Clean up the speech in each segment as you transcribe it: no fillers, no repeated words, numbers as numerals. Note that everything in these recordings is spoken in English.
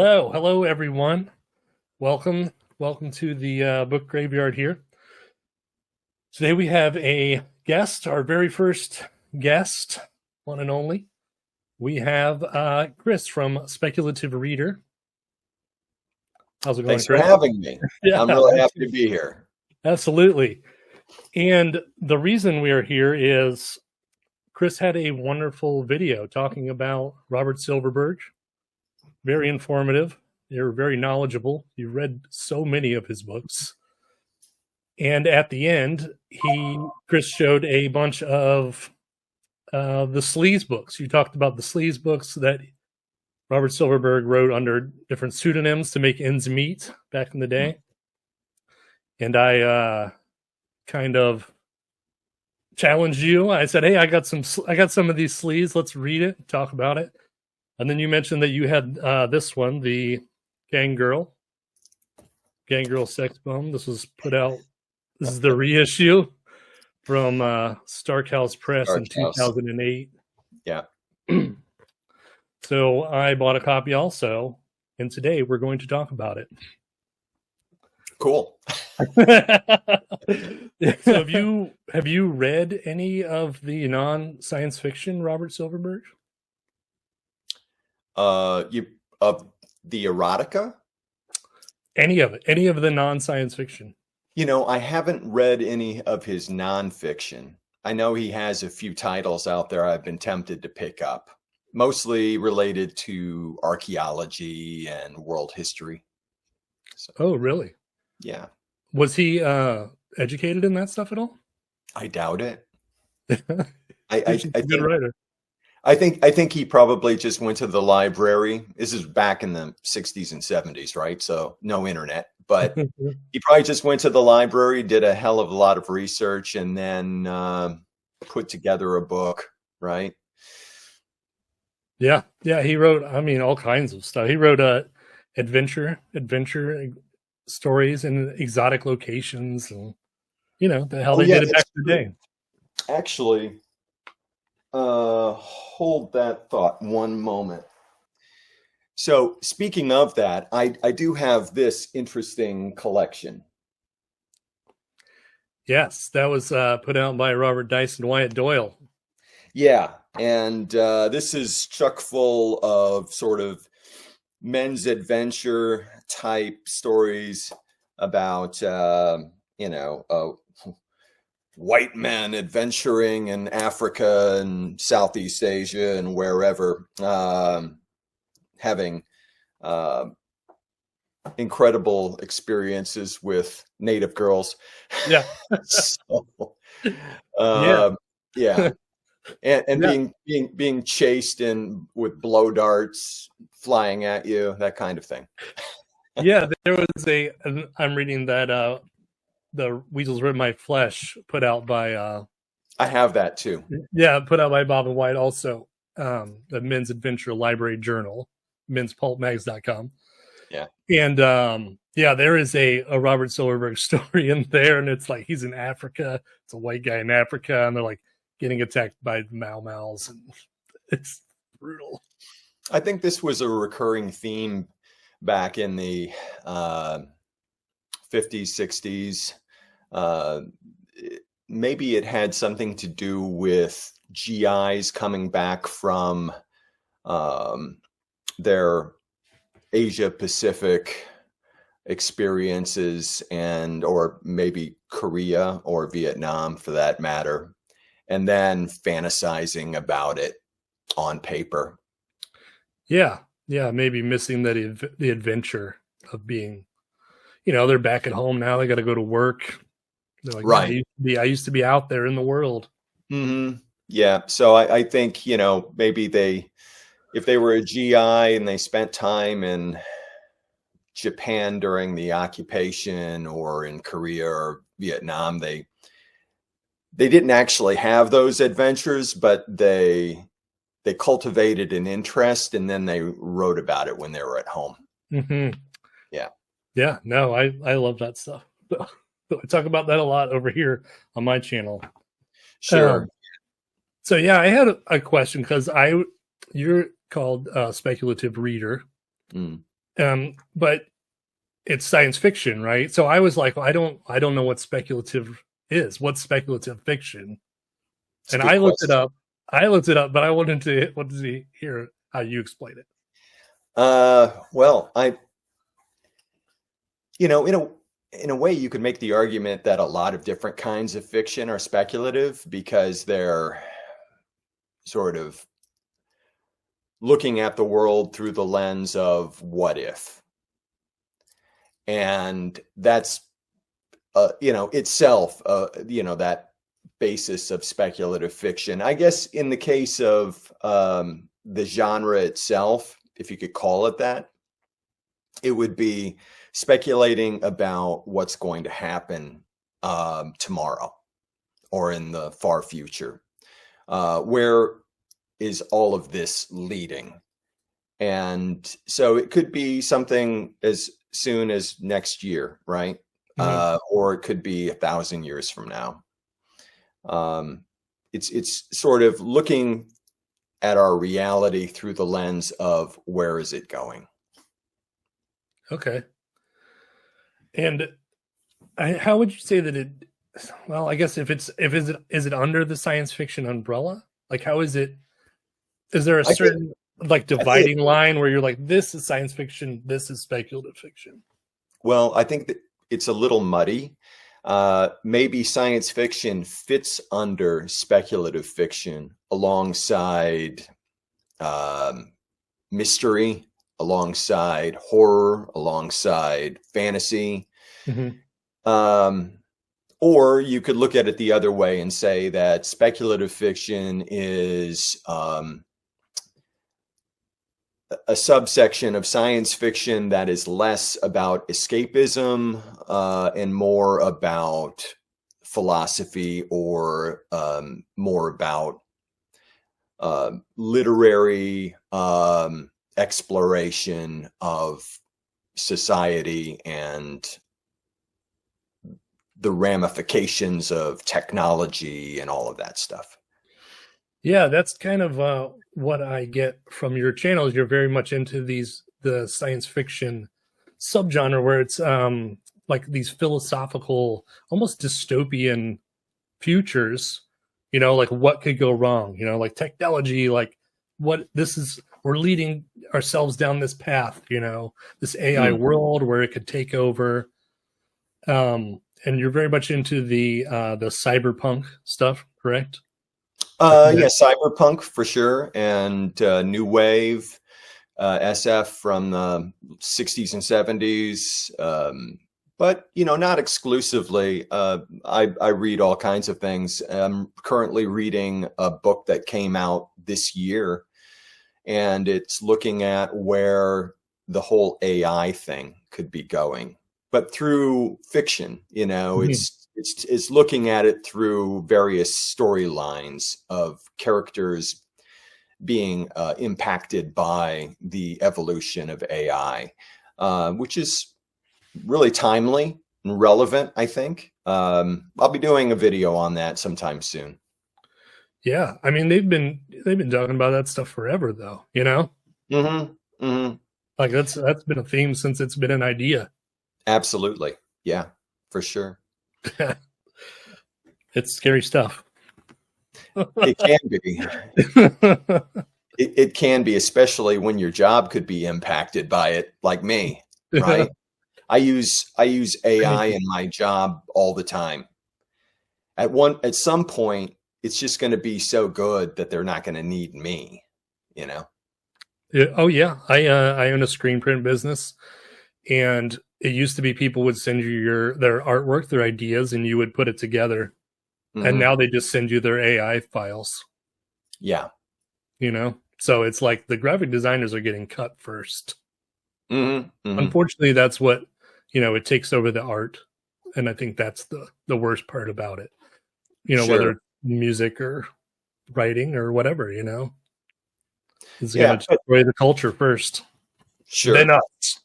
Hello, everyone. Welcome to the book graveyard here. Today we have a guest, our very first guest, one and only. We have Chris from Speculative Reader. How's it going, Thanks Chris? for having me. Yeah, I'm really happy to be here. Absolutely. And the reason we are here is Chris had a wonderful video talking about Robert Silverberg. Very informative. You're very knowledgeable. You read so many of his books. And at the end, Chris showed a bunch of the Sleaze books. You talked about the Sleaze books that Robert Silverberg wrote under different pseudonyms to make ends meet back in the day. And I kind of challenged you. I said, "Hey, I got some of these Sleaze. Let's read it, talk about it." And then you mentioned that you had this one, the Gang Girl Sex Bomb. This was put out. This is the reissue from Starkhouse Press in 2008. Yeah. So I bought a copy also, and today we're going to talk about it. Cool. So have you read any of the non-science fiction Robert Silverberg? The erotica? Any of it? Any of the non-science fiction? You know, I haven't read any of his nonfiction. I know he has a few titles out there I've been tempted to pick up, mostly related to archaeology and world history. So, Oh, really? Yeah. Was he educated in that stuff at all? I doubt it. He's a good writer. I think he probably just went to the library. This is back in the 60s and 70s, right? So no internet, but he probably just went to the library, did a hell of a lot of research, and then put together a book, right? Yeah. He wrote, all kinds of stuff. He wrote adventure stories in exotic locations, and the hell they did it back in the day. Actually, hold that thought one moment. So speaking of that, I do have this interesting collection. Yes, that was put out by Robert Dice and Wyatt Doyle. Yeah, and this is chock full of sort of men's adventure type stories about white men adventuring in Africa and Southeast Asia and wherever, having incredible experiences with native girls. Yeah. So, yeah. And being chased with blow darts flying at you, that kind of thing. Yeah, there was I'm reading that the Weasels Rip My Flesh, put out by I have that too. Yeah, put out by Bob and White also. The Men's Adventure Library Journal, menspulpmags.com. Yeah. And there is a Robert Silverberg story in there, and it's like he's in Africa. It's a white guy in Africa, and they're like getting attacked by Mau-Maus, and it's brutal. I think this was a recurring theme back in the 50s, 60s. Maybe it had something to do with GIs coming back from their Asia Pacific experiences, or maybe Korea or Vietnam for that matter, and then fantasizing about it on paper. Yeah, maybe missing the adventure of being, they're back at home now. They got to go to work. They're like, right. I used to be out there in the world. Mm-hmm. Yeah. So I think, maybe if they were a GI and they spent time in Japan during the occupation or in Korea or Vietnam, they didn't actually have those adventures, but they cultivated an interest, and then they wrote about it when they were at home. Mm-hmm. Yeah. No, I love that stuff. I talk about that a lot over here on my channel. Sure. So I had a question, because you're called Speculative Reader, But it's science fiction, right? So I was like, well, I don't know what speculative is. What's speculative fiction? It's a And good I looked it question. up. But I wanted to hear how you explain it. Well, in a way, you could make the argument that a lot of different kinds of fiction are speculative because they're sort of looking at the world through the lens of what if. And that's, itself, that basis of speculative fiction. I guess in the case of the genre itself, if you could call it that, it would be speculating about what's going to happen tomorrow or in the far future. Where is all of this leading? And so it could be something as soon as next year, right? Or it could be 1,000 years from now. It's sort of looking at our reality through the lens of where is it going? Okay. And how would you say that it? Well, I guess is it under the science fiction umbrella? Like, how is it? Is there a certain dividing line where you're like, this is science fiction, this is speculative fiction? Well, I think that it's a little muddy. Maybe science fiction fits under speculative fiction alongside mystery, alongside horror, alongside fantasy. Or you could look at it the other way and say that speculative fiction is a subsection of science fiction that is less about escapism and more about philosophy, or more about literary exploration of society and the ramifications of technology and all of that stuff. Yeah, that's kind of what I get from your channel. Is you're very much into the science fiction subgenre where it's like these philosophical, almost dystopian futures. Like what could go wrong? Like technology, like we're leading ourselves down this path. This AI world where it could take over. And you're very much into the cyberpunk stuff, correct? Yeah, cyberpunk for sure, and new wave, SF from the 60s and 70s, but not exclusively. I read all kinds of things. I'm currently reading a book that came out this year, and it's looking at where the whole AI thing could be going, but through fiction. It's looking at it through various storylines of characters being impacted by the evolution of AI, which is really timely and relevant, I think. I'll be doing a video on that sometime soon. Yeah, I mean they've been talking about that stuff forever, though. Like that's been a theme since it's been an idea. Absolutely, yeah, for sure. It's scary stuff. It can be. It can be, especially when your job could be impacted by it, like me, right? I use AI in my job all the time. At some point, it's just going to be so good that they're not going to need me, Yeah. Oh yeah, I own a screen print business, and it used to be people would send you their artwork, their ideas, and you would put it together. And now they just send you their AI files. Yeah. So it's like the graphic designers are getting cut first. Unfortunately, that's what, it takes over the art. And I think that's the worst part about it. Sure. Whether it's music or writing or whatever, it's going to destroy the culture first. Sure. Then us.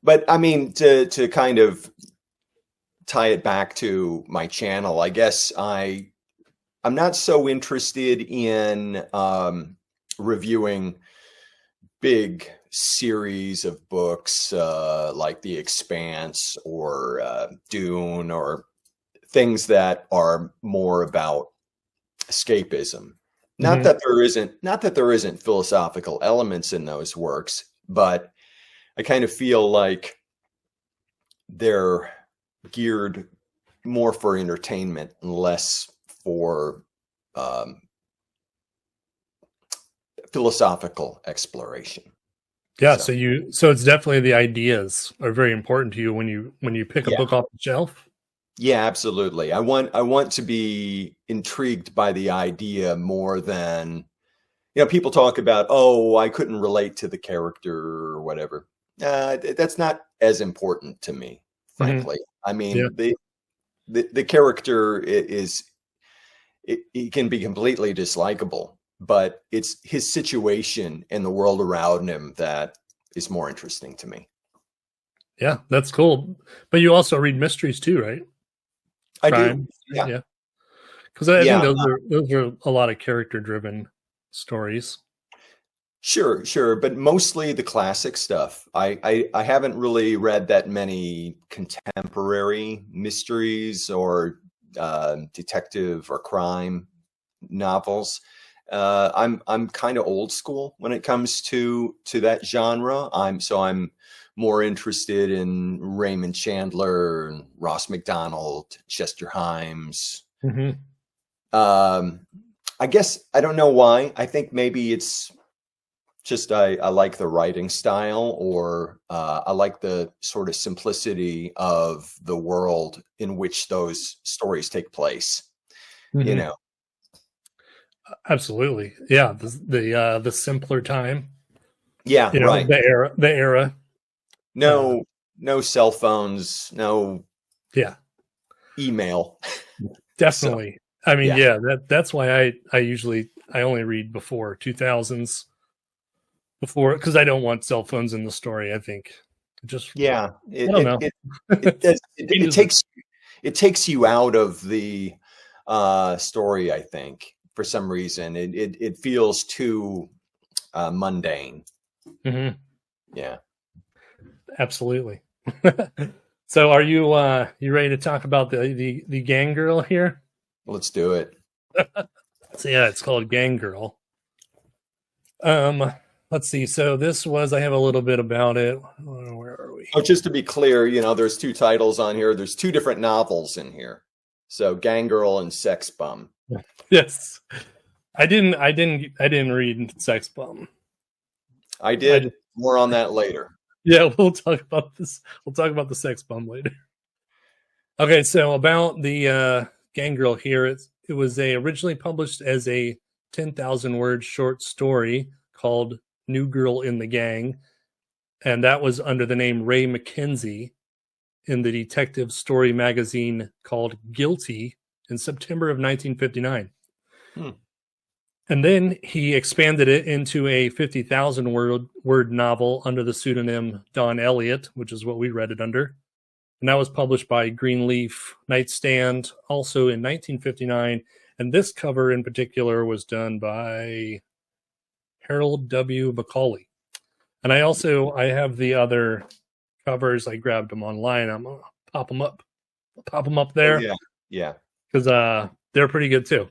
But I mean, to kind of tie it back to my channel, I guess I'm not so interested in reviewing big series of books like The Expanse or Dune, or things that are more about escapism. Not that there isn't philosophical elements in those works, but I kind of feel like they're geared more for entertainment and less for philosophical exploration. Yeah, so it's definitely the ideas are very important to you when you pick a book off the shelf. Yeah, absolutely. I want to be intrigued by the idea more than, people talk about, oh, I couldn't relate to the character or whatever. That's not as important to me, frankly. I mean, the character he can be completely dislikable, but it's his situation and the world around him that is more interesting to me. Yeah, that's cool. But you also read mysteries too, right? I do. Yeah. Because I think those are a lot of character-driven stories. Sure, but mostly the classic stuff. I haven't really read that many contemporary mysteries or detective or crime novels. I'm kind of old school when it comes to that genre. I'm more interested in Raymond Chandler and Ross MacDonald, Chester Himes. I guess I don't know why. I think maybe it's just I like the writing style, or I like the sort of simplicity of the world in which those stories take place. Absolutely, yeah. The simpler time. Yeah, right. The era. No cell phones, no email. Definitely. So, I mean, that's why I only read before 2000s, because I don't want cell phones in the story. I think I don't know. It takes you out of the story, I think, for some reason. It feels too mundane. Yeah. Absolutely. So are you ready to talk about the Gang Girl here? Let's do it. So it's called Gang Girl. Let's see. So I have a little bit about it. Where are we? Oh, just to be clear, there's two titles on here. There's two different novels in here. So Gang Girl and Sex Bum. Yes. I didn't read Sex Bum. I did. More on that later. Yeah, we'll talk about this. We'll talk about the Sex Bum later. Okay, so about the Gang Girl here, it was originally published as a 10,000 word short story called New Girl in the Gang, and that was under the name Ray McKenzie in the detective story magazine called Guilty in September of 1959. And then he expanded it into a 50,000 word novel under the pseudonym Don Elliott, which is what we read it under. And that was published by Greenleaf Nightstand, also in 1959. And this cover in particular was done by Harold W. Macaulay. And I have the other covers. I grabbed them online. I'm going to pop them up there. Yeah. Because they're pretty good too.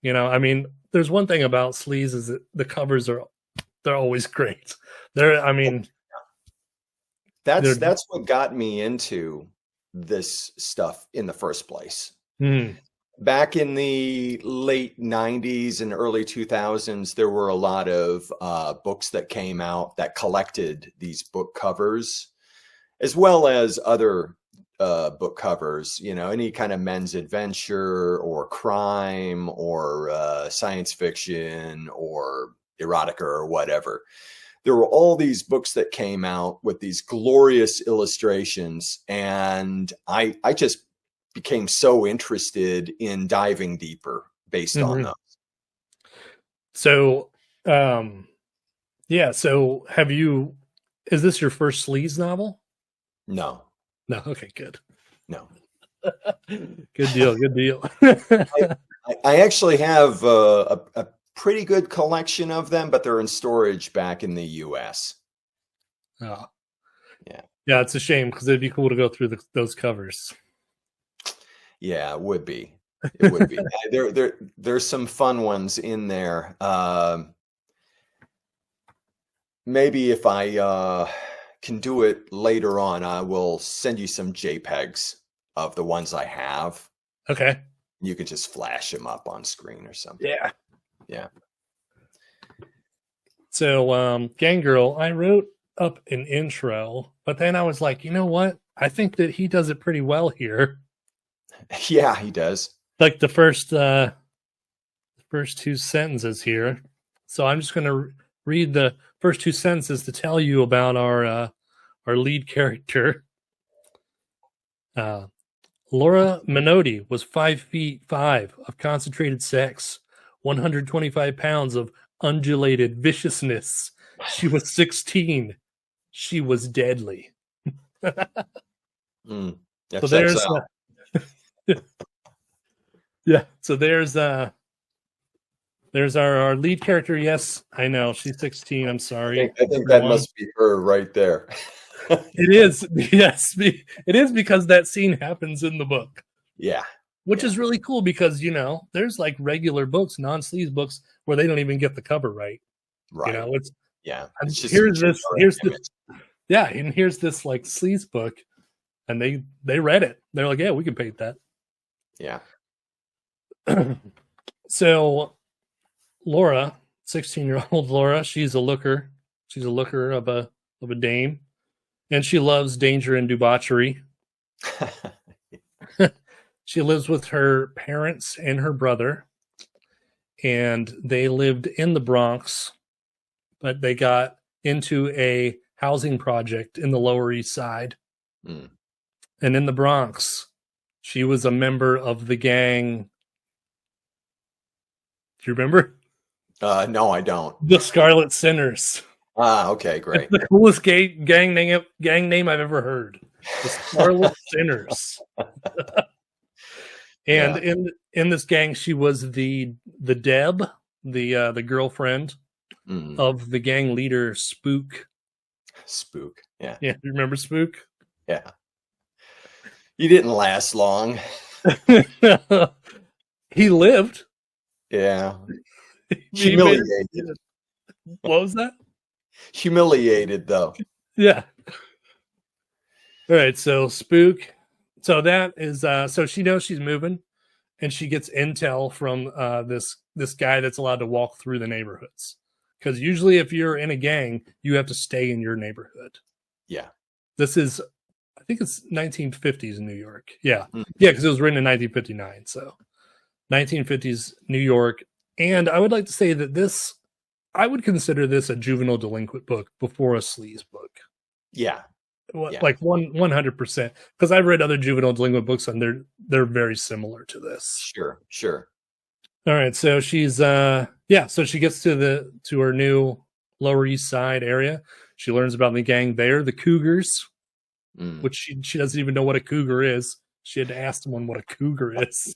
I mean, there's one thing about Sleaze is that the covers they're always great. That's what got me into this stuff in the first place. Back in the late 90s and early 2000s, there were a lot of books that came out that collected these book covers, as well as other book covers, any kind of men's adventure or crime or science fiction or erotica or whatever. There were all these books that came out with these glorious illustrations, and I just became so interested in diving deeper based on those. So, so is this your first Sleaze novel? No. Okay, good. No. Good deal. I actually have a pretty good collection of them, but they're in storage back in the US. Oh. Yeah. Yeah, it's a shame because it'd be cool to go through those covers. Yeah, it would be. It would be. There's some fun ones in there. Maybe if I can do it later on, I will send you some JPEGs of the ones I have. Okay. You could just flash them up on screen or something. Yeah. Yeah. So, Gang Girl, I wrote up an intro, but then I was like, you know what? I think that he does it pretty well here. Yeah, he does. Like the first two sentences here. So I'm just going to read the first two sentences to tell you about our lead character. Lora Minotti was 5'5" of concentrated sex, 125 pounds of undulated viciousness. She was 16. She was deadly. That So there's yeah. So there's our lead character. Yes, I know she's 16. I'm sorry. I think that must be her right there. It is. Yes, it is because that scene happens in the book. Yeah. Which is really cool because, you know, there's like regular books, non-sleaze books where they don't even get the cover right. Right. You know, it's just here's this and here's this like sleaze book, and they read it. They're like, yeah, we can paint that. Yeah. So Lora, 16-year-old Lora, she's a looker. She's a looker of a dame, and she loves danger and debauchery. She lives with her parents and her brother, and they lived in the Bronx, but they got into a housing project in the Lower East Side. Mm. And in the Bronx, she was a member of the gang. Do you remember? No, I don't. The Scarlet Sinners. Okay, great. It's the coolest gang name I've ever heard. The Scarlet Sinners. And in this gang, she was the Deb, the girlfriend of the gang leader Spook. Spook, yeah. Yeah, you remember Spook? Yeah. He didn't last long. He lived. Yeah. Humiliated. What was that? Humiliated, though. Yeah. All right, so Spook. So that is so she knows she's moving, and she gets intel from this guy that's allowed to walk through the neighborhoods. Because usually if you're in a gang, you have to stay in your neighborhood. Yeah. This is, I think it's 1950s New York. Yeah. Yeah, because it was written in 1959. So 1950s New York. And I would like to say that I would consider this a juvenile delinquent book before a sleaze book. Yeah. Like 100%. Because I've read other juvenile delinquent books and they're very similar to this. Sure. All right, so she's so she gets to her new Lower East Side area. She learns about the gang there, the Cougars, which she doesn't even know what a cougar is. She had to ask someone what a cougar is.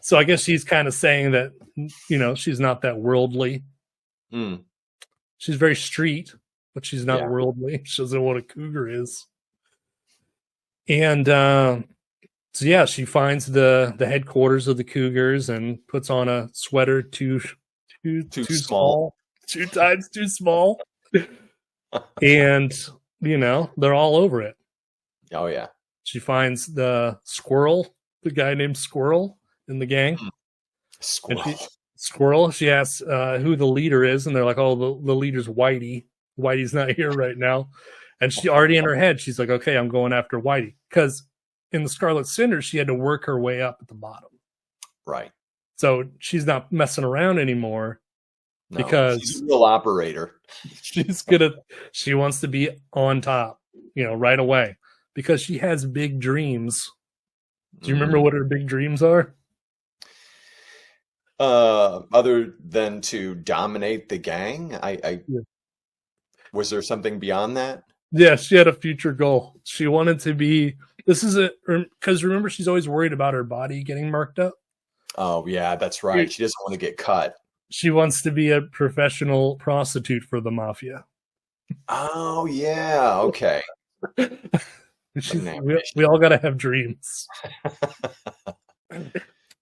So I guess she's kind of saying that, you know, she's not that worldly. She's very street, but she's not worldly. She doesn't know what a cougar is. And so yeah, she finds the headquarters of the Cougars and puts on a sweater too small, 2 times too small. And, you know, they're all over it. Oh, yeah. She finds the guy named Squirrel in the gang. Squirrel. She asks who the leader is, and they're like, oh, the leader's Whitey. Whitey's not here right now. And she already in her head, she's like, okay, I'm going after Whitey. Because in the Scarlet Sinners, she had to work her way up at the bottom. Right. So she's not messing around anymore because she's a real operator. She wants to be on top, you know, right away because she has big dreams. Do you remember what her big dreams are? Other than to dominate the gang, was there something beyond that? Yeah, she had a future goal. She wanted to be. Because remember, she's always worried about her body getting marked up. Oh yeah, that's right. She doesn't want to get cut. She wants to be a professional prostitute for the mafia. Oh yeah, okay. She's, An we all got to have dreams.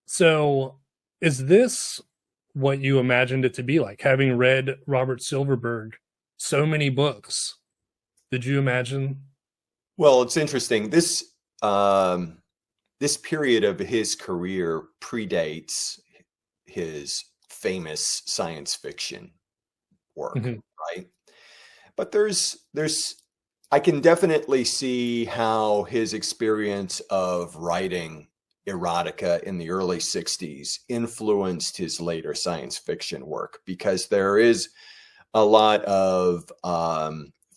So, is this what you imagined it to be like? Having read Robert Silverberg so many books, did you imagine? Well, it's interesting. This period of his career predates his famous science fiction work, Mhm. right? But I can definitely see how his experience of writing erotica in the early 60s influenced his later science fiction work, because there is a lot of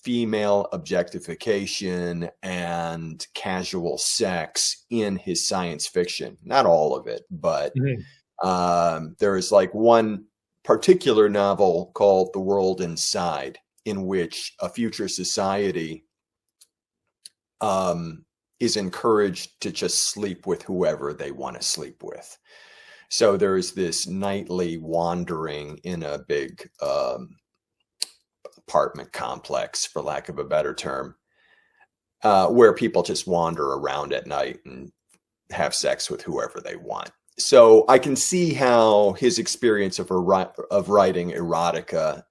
female objectification and casual sex in his science fiction. Not all of it, but Mhm. there is like one particular novel called The World Inside, in which a future society is encouraged to just sleep with whoever they want to sleep with. So there's this nightly wandering in a big apartment complex, for lack of a better term, where people just wander around at night and have sex with whoever they want. So I can see how his experience of writing erotica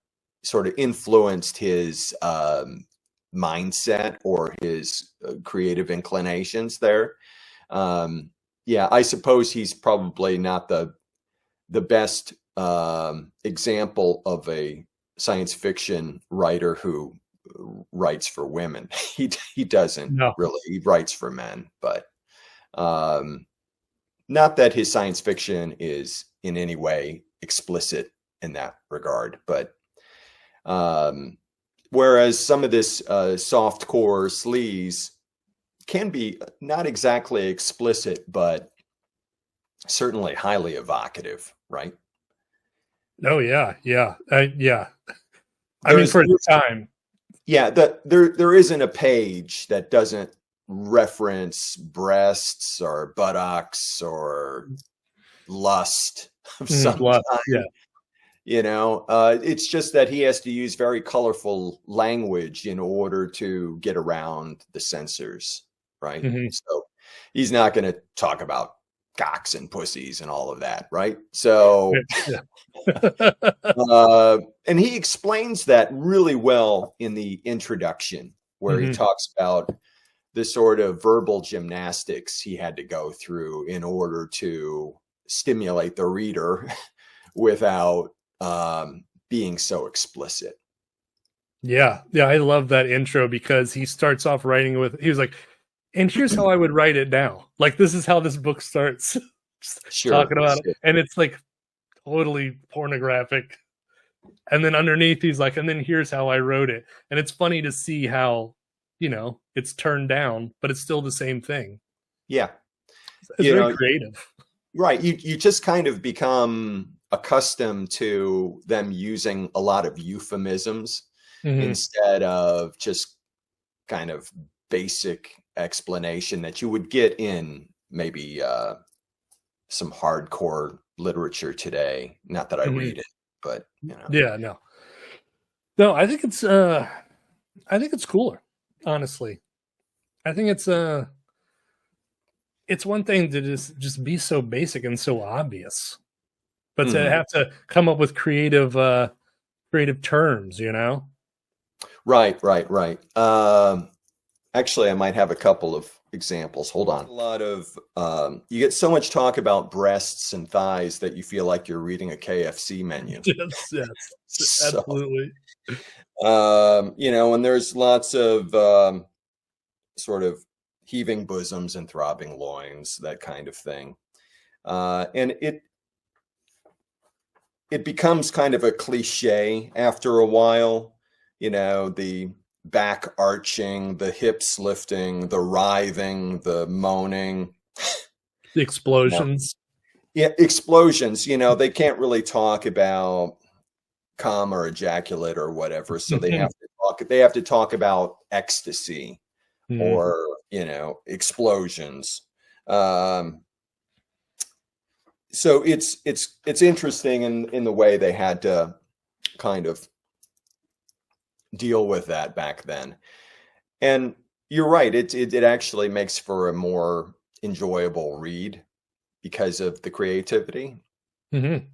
sort of influenced his mindset or his creative inclinations there. Yeah, I suppose he's probably not the best example of a science fiction writer who writes for women. He doesn't No. really. He writes for men, but not that his science fiction is in any way explicit in that regard, but whereas some of this soft core sleaze can be not exactly explicit, but certainly highly evocative, right? Oh yeah, yeah, yeah. I mean, There's for its time. Yeah, there isn't a page that doesn't reference breasts or buttocks or lust of some Lust, yeah. kind. It's just that he has to use very colorful language in order to get around the censors, right? Mhm. So he's not going to talk about cocks and pussies and all of that, right? So Yeah. and he explains that really well in the introduction, where he Mhm. talks about the sort of verbal gymnastics he had to go through in order to stimulate the reader without being so explicit. Yeah, yeah, I love that intro because he starts off writing with he was like, and here's how I would write it now. Like this is how this book starts. Just Sure. talking about it. And it's like totally pornographic. And then underneath he's like, and then here's how I wrote it. And it's funny to see how, it's turned down, but it's still the same thing. Yeah. It's very creative. Right. You just kind of become accustomed to them using a lot of euphemisms instead of just kind of basic explanation that you would get in maybe some hardcore literature today. Not that I read it, but Yeah, no, I think it's cooler, honestly. I think it's one thing to just be so basic and so obvious, but to have to come up with creative terms, Right. Actually, I might have a couple of examples. Hold on. A lot of you get so much talk about breasts and thighs that you feel like you're reading a KFC menu. Yes, So, absolutely. and there's lots of sort of heaving bosoms and throbbing loins, that kind of thing. And it becomes kind of a cliche after a while, the back arching, the hips lifting, the writhing, the moaning. The explosions. Yeah, explosions. They can't really talk about cum or ejaculate or whatever, so they have to talk about ecstasy or explosions. So it's interesting in the way they had to kind of deal with that back then. And you're right. It actually makes for a more enjoyable read because of the creativity. Mm-hmm.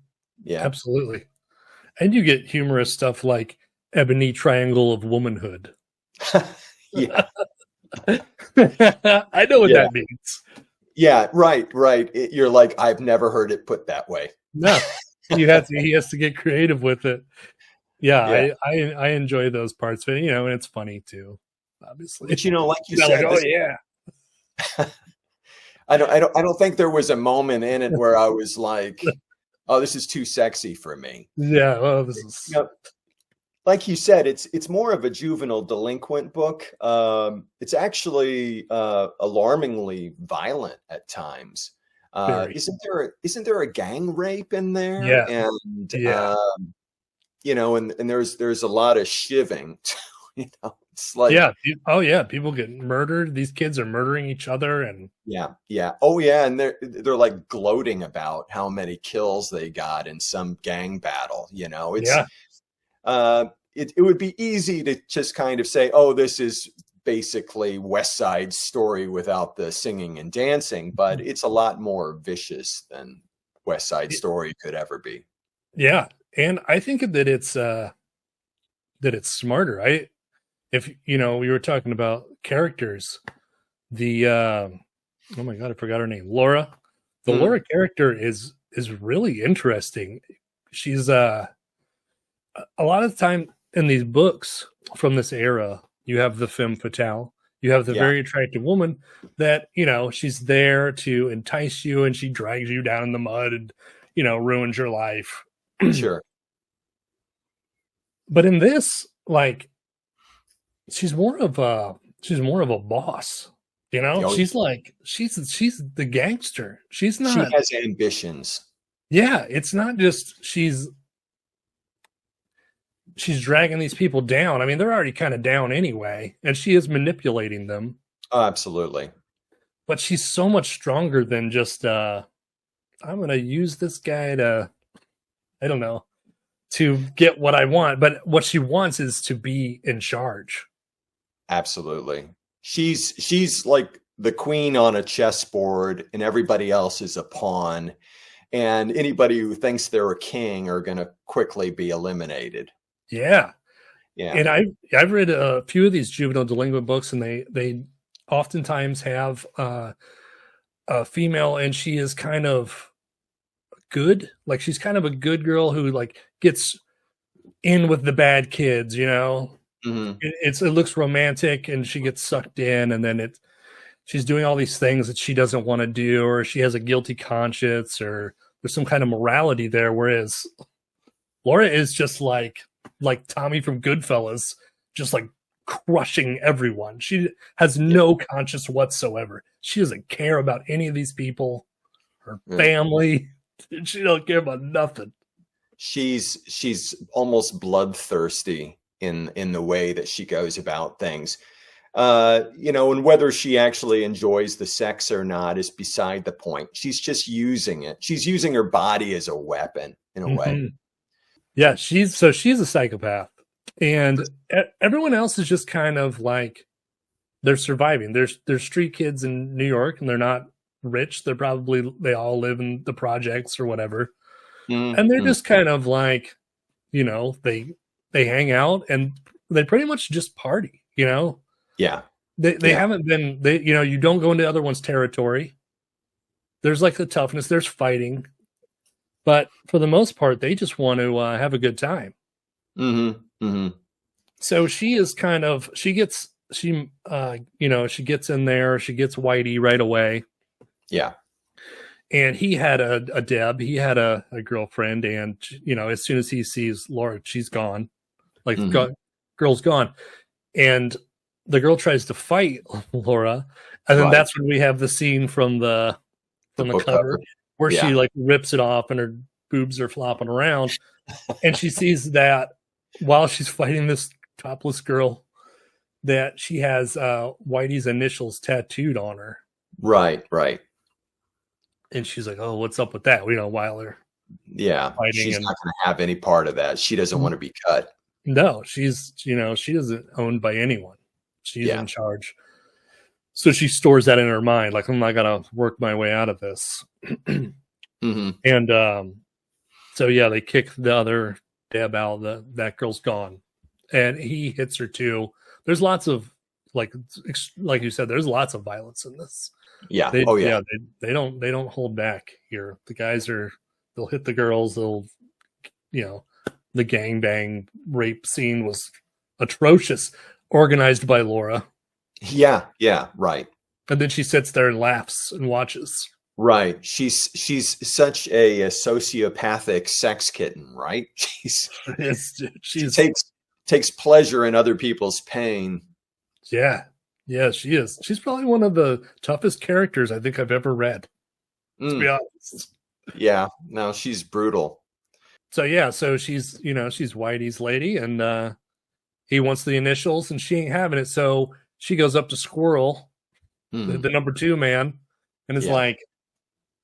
Yeah. Absolutely. And you get humorous stuff like Ebony Triangle of Womanhood. Yeah. I know what Yeah. that means. Yeah. Right. You're like, I've never heard it put that way. No, he has to get creative with it. Yeah, Yeah. I enjoy those parts, but and it's funny too, obviously. But like you You're said, like, oh yeah. I don't think there was a moment in it where I was like, oh, this is too sexy for me. Yeah, well, this is like you said, it's more of a juvenile delinquent book. It's actually alarmingly violent at times. Isn't there a gang rape in there? Yeah. And Yeah. And there's a lot of shivving. It's like, yeah. Oh yeah, people get murdered. These kids are murdering each other, and yeah. Oh yeah, and they're like gloating about how many kills they got in some gang battle. It's it would be easy to just kind of say, oh, this is basically West Side Story without the singing and dancing, but it's a lot more vicious than West Side Story could ever be. Yeah, and I think that it's smarter. If we were talking about characters, the oh my god, I forgot her name, Lora. The Lora character is really interesting. She's a lot of the time in these books from this era, you have the femme fatale. You have the very attractive woman that, she's there to entice you, and she drags you down in the mud and, ruins your life. Sure. But in this, like, she's more of a boss. She's like, she's the gangster. She has ambitions. Yeah. It's not just she's dragging these people down. I mean, they're already kind of down anyway, and she is manipulating them. Oh, absolutely. But she's so much stronger than just, I'm going to use this guy to, I don't know, to get what I want. But what she wants is to be in charge. Absolutely. She's like the queen on a chessboard, and everybody else is a pawn. And anybody who thinks they're a king are going to quickly be eliminated. Yeah. Yeah. And I've read a few of these juvenile delinquent books, and they oftentimes have a female, and she is kind of good. Like, she's kind of a good girl who like gets in with the bad kids, Mm-hmm. It looks romantic, and she gets sucked in, and then she's doing all these things that she doesn't want to do, or she has a guilty conscience, or there's some kind of morality there. Whereas Lora is just like Tommy from Goodfellas, just like crushing everyone. She has no conscience whatsoever. She doesn't care about any of these people, her family. She don't care about nothing. She's almost bloodthirsty in the way that she goes about things. And whether she actually enjoys the sex or not is beside the point. She's just using it. She's using her body as a weapon in a way. Yeah, she's a psychopath, and everyone else is just kind of like, they're surviving. They're street kids in New York, and they're not rich. They all live in the projects or whatever, and they're just kind of like, they hang out, and they pretty much just party. Yeah. They haven't been. You don't go into other one's territory. There's like the toughness. There's fighting. But for the most part, they just want to have a good time. Mm-hmm. Mm-hmm. So she is kind of, she gets in there. She gets Whitey right away. Yeah. And he had a Deb. He had a girlfriend. And, as soon as he sees Laura, she's gone. Like, girl's gone. And the girl tries to fight Laura. And then that's when we have the scene from the cover. Where she like rips it off and her boobs are flopping around. And she sees that while she's fighting this topless girl, that she has Whitey's initials tattooed on her. Right. And she's like, oh, what's up with that? While they're fighting. She's not going to have any part of that. She doesn't want to be cut. No, she's, she isn't owned by anyone. She's Yeah. in charge. So she stores that in her mind, like, I'm not gonna work my way out of this. Mm-hmm. And so yeah, they kick the other Deb out. That girl's gone, and he hits her too. There's lots of like you said, there's lots of violence in this. Yeah. They, Oh yeah. they don't hold back here. The guys they'll hit the girls. They'll, the gangbang rape scene was atrocious, organized by Lora. Yeah. Yeah. Right. And then she sits there and laughs and watches. Right. She's such a sociopathic sex kitten, right? She takes pleasure in other people's pain. Yeah. Yeah, she is. She's probably one of the toughest characters I think I've ever read. To be honest. Yeah. No, she's brutal. So yeah, she's she's Whitey's lady, and he wants the initials, and she ain't having it. So she goes up to Squirrel, the number 2 man, and is like,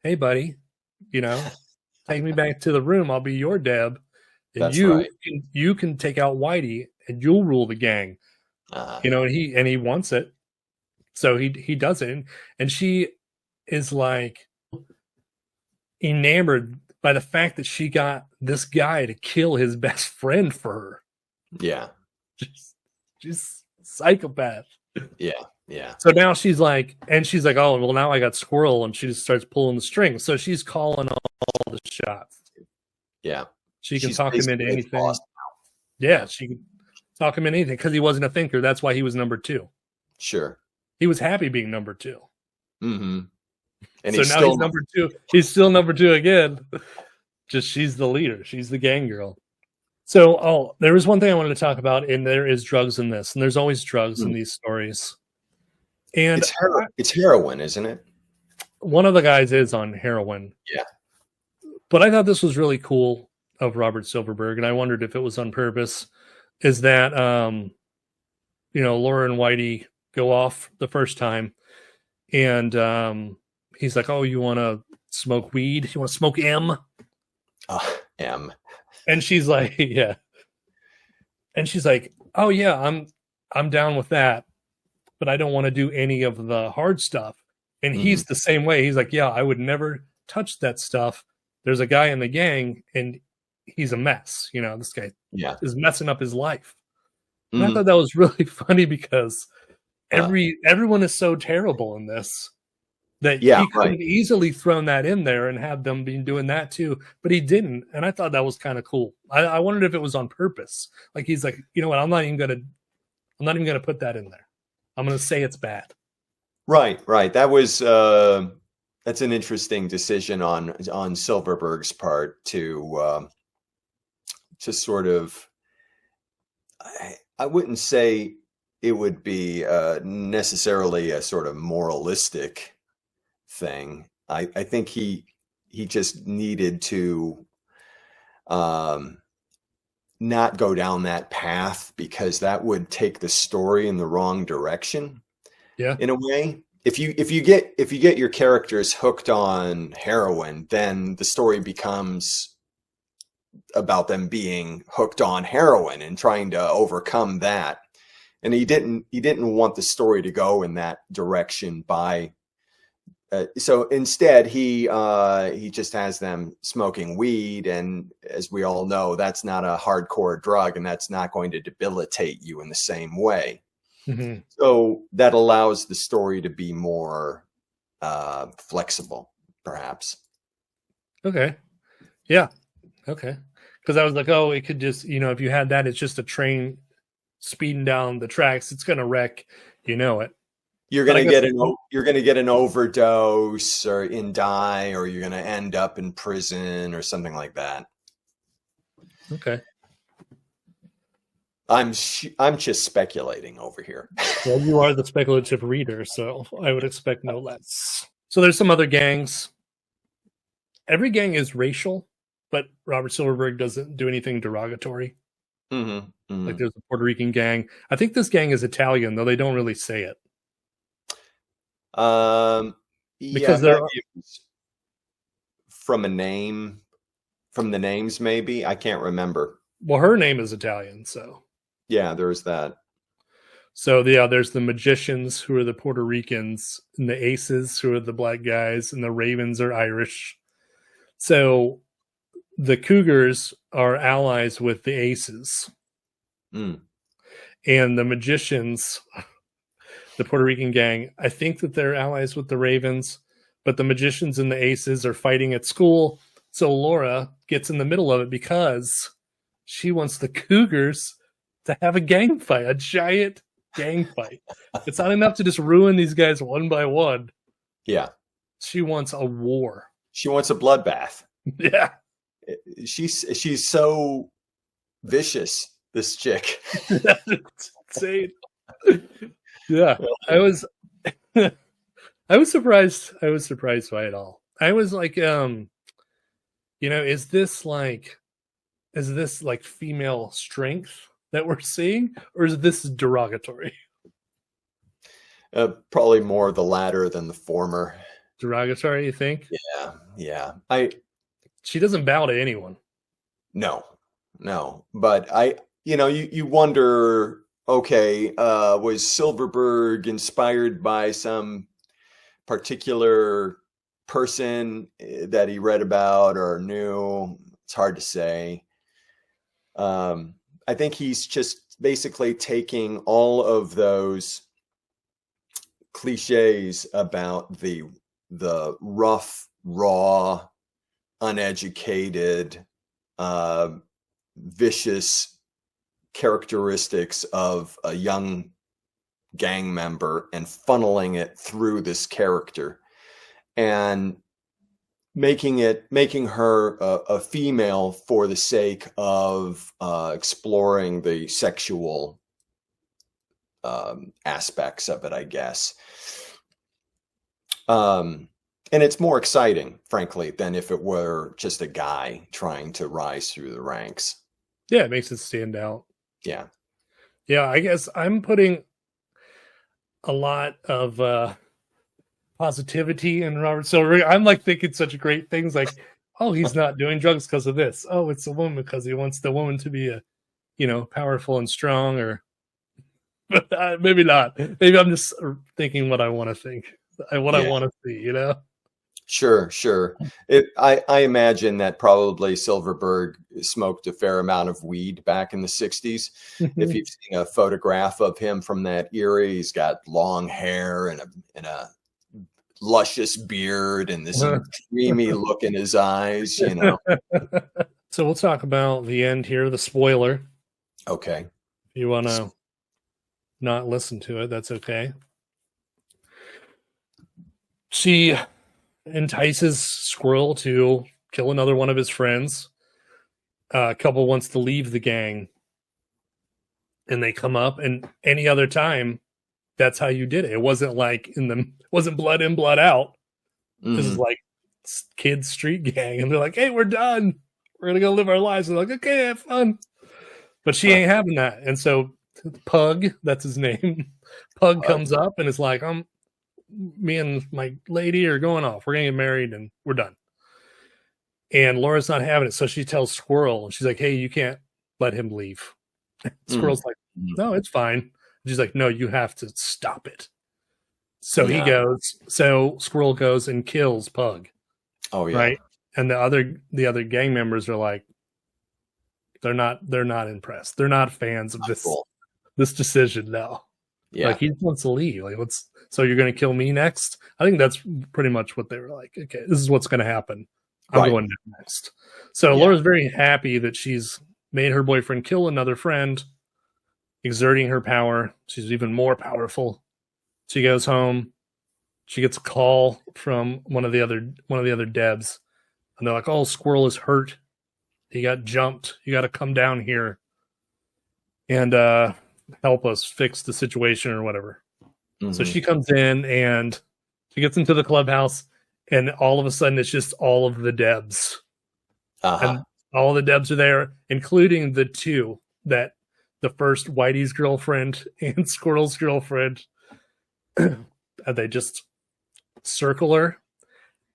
"Hey, buddy, take me back to the room. I'll be your Deb, and That's you right. you can take out Whitey, and you'll rule the gang." And he wants it, so he does it, and she is like enamored by the fact that she got this guy to kill his best friend for her. Yeah. She's psychopath. Yeah. Yeah. So now she's like, oh, well, now I got Squirrel, and she just starts pulling the strings. So she's calling all the shots. Yeah. She can talk him into anything. Yeah, she can talk him into anything because he wasn't a thinker. That's why he was number 2. Sure. He was happy being number 2. Mm-hmm. And so now he's number 2. He's still number 2 again. Just she's the leader. She's the gang girl. So, there was one thing I wanted to talk about, and there is drugs in this, and there's always drugs in these stories. And it's heroin, isn't it? One of the guys is on heroin. Yeah. But I thought this was really cool of Robert Silverberg, and I wondered if it was on purpose, is that, Laura and Whitey go off the first time, and he's like, oh, you want to smoke weed? You want to smoke M? M. And she's like, yeah. And she's like, oh, yeah, I'm down with that, but I don't want to do any of the hard stuff. And he's the same way. He's like, yeah, I would never touch that stuff. There's a guy in the gang, and he's a mess. This guy is messing up his life. And I thought that was really funny because everyone is so terrible in this that he could have easily thrown that in there and have them be doing that too, but he didn't. And I thought that was kind of cool. I wondered if it was on purpose. Like he's like, you know what? I'm not even gonna put that in there. I'm gonna say it's bad. Right. That was that's an interesting decision on Silverberg's part to sort of. I wouldn't say it would be necessarily a sort of moralistic thing. I think he just needed to not go down that path because that would take the story in the wrong direction. Yeah. In a way, if you get your characters hooked on heroin, then the story becomes about them being hooked on heroin and trying to overcome that. And he didn't want the story to go in that direction by so instead he just has them smoking weed, and as we all know, that's not a hardcore drug, and that's not going to debilitate you in the same way. Mm-hmm. So that allows the story to be more flexible, perhaps. Okay. Yeah. Okay. Because I was like, oh, it could just, if you had that, it's just a train speeding down the tracks. It's going to wreck. You know it. You're going to get an overdose or die, or you're going to end up in prison or something like that. Okay. I'm just speculating over here. Well, you are the speculative reader, so I would expect no less. So there's some other gangs. Every gang is racial, but Robert Silverberg doesn't do anything derogatory. Mm-hmm, mm-hmm. Like there's a Puerto Rican gang. I think this gang is Italian, though they don't really say it. Because they're from the names, maybe I can't remember. Well, her name is Italian, so. Yeah, there's that. So yeah, there's the magicians who are the Puerto Ricans, and the aces who are the black guys, and the ravens are Irish. So the cougars are allies with the aces. Mm. And the magicians, the Puerto Rican gang, I think that they're allies with the ravens, but the magicians and the aces are fighting at school. So Lora gets in the middle of it because she wants the cougars to have a gang fight, a giant gang fight. It's not enough to just ruin these guys one by one. Yeah. She wants a war. She wants a bloodbath. Yeah. She's so vicious, this chick. That's insane. Yeah. I was surprised. I was surprised by it all. I was like, is this like female strength that we're seeing, or is this derogatory? Probably more the latter than the former. Derogatory, you think? Yeah. She doesn't bow to anyone. No. But you wonder, okay, was Silverberg inspired by some particular person that he read about or knew? It's hard to say. I think he's just basically taking all of those cliches about the rough, raw, uneducated, vicious characteristics of a young gang member and funneling it through this character and making her a female for the sake of exploring the sexual aspects of it, I guess. And it's more exciting, frankly, than if it were just a guy trying to rise through the ranks. Yeah, it makes it stand out. Yeah. Yeah, I guess I'm putting a lot of positivity in Robert Silverberg. I'm like thinking such great things like, oh, he's not doing drugs because of this. Oh, it's a woman because he wants the woman to be powerful and strong, or but maybe not. Maybe I'm just thinking what I want to think, I want to see, Sure. I imagine that probably Silverberg smoked a fair amount of weed back in the 60s. If you've seen a photograph of him from that era, he's got long hair and a luscious beard and this dreamy look in his eyes, So we'll talk about the end here, the spoiler. Okay. If you want to not listen to it, that's okay. She entices Squirrel to kill another one of his friends. A couple wants to leave the gang, and they come up, and any other time, that's how you did it. It wasn't like wasn't blood in, blood out. This is like kids street gang, and they're like, hey, we're done. We're gonna go live our lives. They're like, okay, have fun. But she ain't having that. And so Pug, that's his name, Pug comes up and is like, me and my lady are going off. We're gonna get married and we're done. And Laura's not having it. So she tells Squirrel, and she's like, hey, you can't let him leave. Squirrel's like, no, it's fine. And she's like, no, you have to stop it. So he goes. So Squirrel goes and kills Pug. Oh yeah. Right. And the other gang members are like, they're not impressed. They're not fans of this decision now. Yeah. Like, he wants to leave. Like, so you're going to kill me next? I think that's pretty much what they were like. Okay, this is what's going to happen. I'm going next. So Laura's very happy that she's made her boyfriend kill another friend, exerting her power. She's even more powerful. She goes home. She gets a call from one of the other devs, and they're like, "Oh, Squirrel is hurt. He got jumped. You got to come down here and help us fix the situation or whatever." So she comes in and she gets into the clubhouse, and all of a sudden it's just all of the devs. And all the devs are there, including the two that the first Whitey's girlfriend and Squirrel's girlfriend. They just circle her,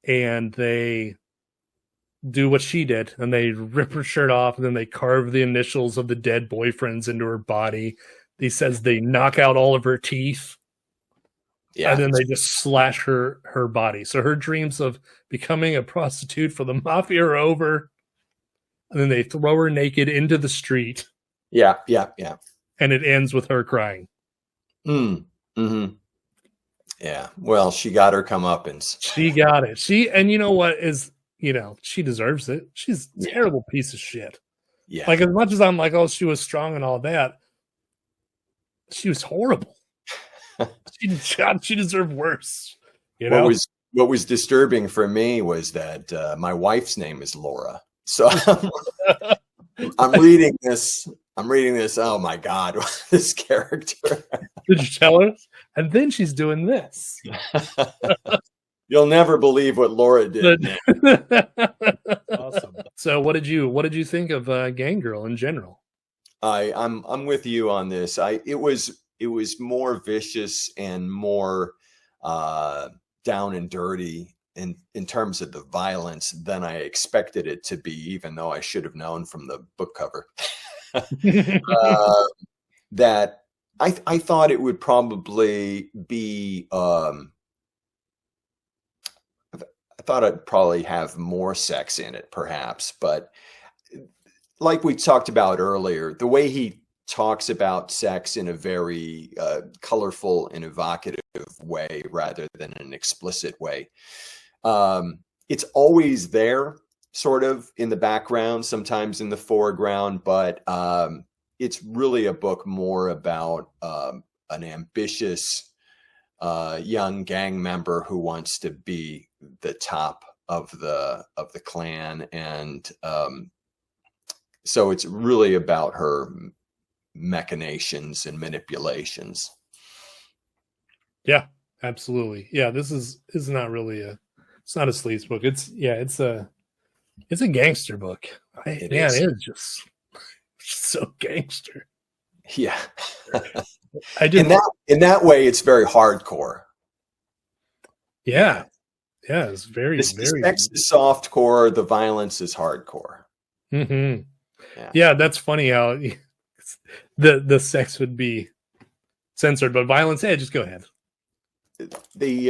and they do what she did, and they rip her shirt off, and then they carve the initials of the dead boyfriends into her body. He says they knock out all of her teeth, Yeah. and then they just slash her body. So her dreams of becoming a prostitute for the mafia are over, and then they throw her naked into the street. Yeah. And it ends with her crying. Mm-hmm. Yeah. Well, she got her comeuppance. She got it. And you know what is, she deserves it. She's a terrible piece of shit. Yeah. Like, as much as I'm like, oh, she was strong and all that, she was horrible. She deserved worse. What was disturbing for me was that my wife's name is Lora. So I'm reading this. Oh my God, this character. Did you tell her? And then she's doing this. You'll never believe what Lora did. Awesome. So what did you think of Gang Girl in general? I'm with you on this. It was more vicious and more down and dirty in terms of the violence than I expected it to be, even though I should have known from the book cover. That I thought it would probably be I thought I'd probably have more sex in it, perhaps, but like we talked about earlier, the way he talks about sex in a very colorful and evocative way rather than an explicit way, it's always there, sort of in the background, sometimes in the foreground, but it's really a book more about an ambitious young gang member who wants to be the top of the clan, and so it's really about her machinations and manipulations. Yeah, absolutely. Yeah, this is not really it's not a sleaze book. It's a gangster book. It is just so gangster. Yeah. In that way, it's very hardcore. Yeah. Yeah, it's very, the sex is softcore, the violence is hardcore. Mm-hmm. Yeah, that's funny how the sex would be censored, but violence, just go ahead. They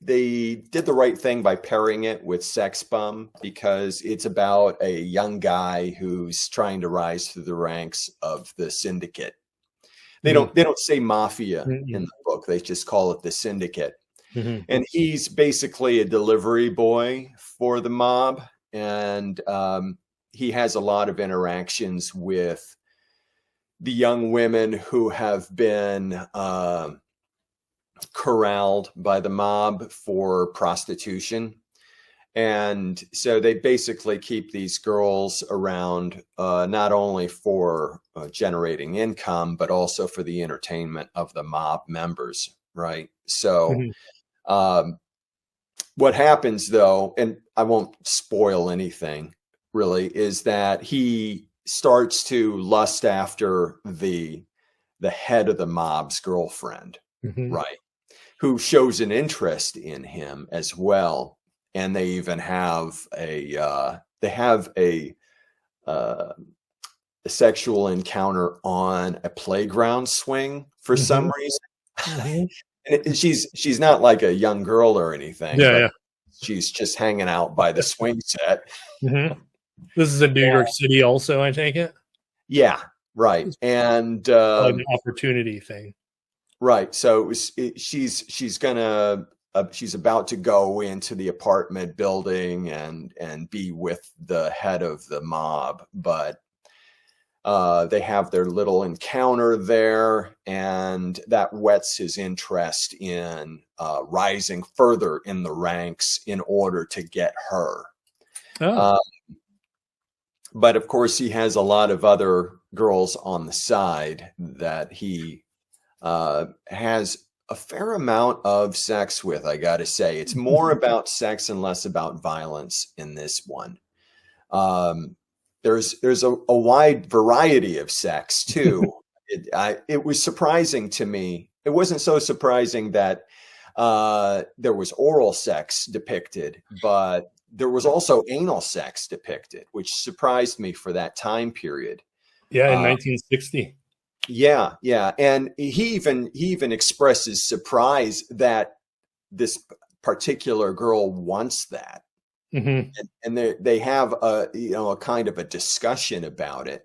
did the right thing by pairing it with Sex Bum, because it's about a young guy who's trying to rise through the ranks of the syndicate. They don't say mafia in the book. They just call it the syndicate. Mm-hmm. And he's basically a delivery boy for the mob. And he has a lot of interactions with the young women who have been corralled by the mob for prostitution. And so they basically keep these girls around not only for generating income, but also for the entertainment of the mob members, right? So what happens, though, and I won't spoil anything really, is that he starts to lust after the head of the mob's girlfriend, right? Who shows an interest in him as well. And they even have a sexual encounter on a playground swing for some reason. And she's not like a young girl or anything. Yeah. She's just hanging out by the swing set. This is in New York City also, I take it? Yeah, right. And an opportunity thing. Right. So she's about to go into the apartment building and be with the head of the mob, but they have their little encounter there, and that whets his interest in rising further in the ranks in order to get her. But of course, he has a lot of other girls on the side that he has a fair amount of sex with, I gotta say. It's more about sex and less about violence in this one. There's a wide variety of sex too. It was surprising to me. It wasn't so surprising that there was oral sex depicted, but there was also anal sex depicted, which surprised me for that time period. Yeah, in 1960. Yeah, and he even expresses surprise that this particular girl wants that, Mm-hmm. and they have a kind of a discussion about it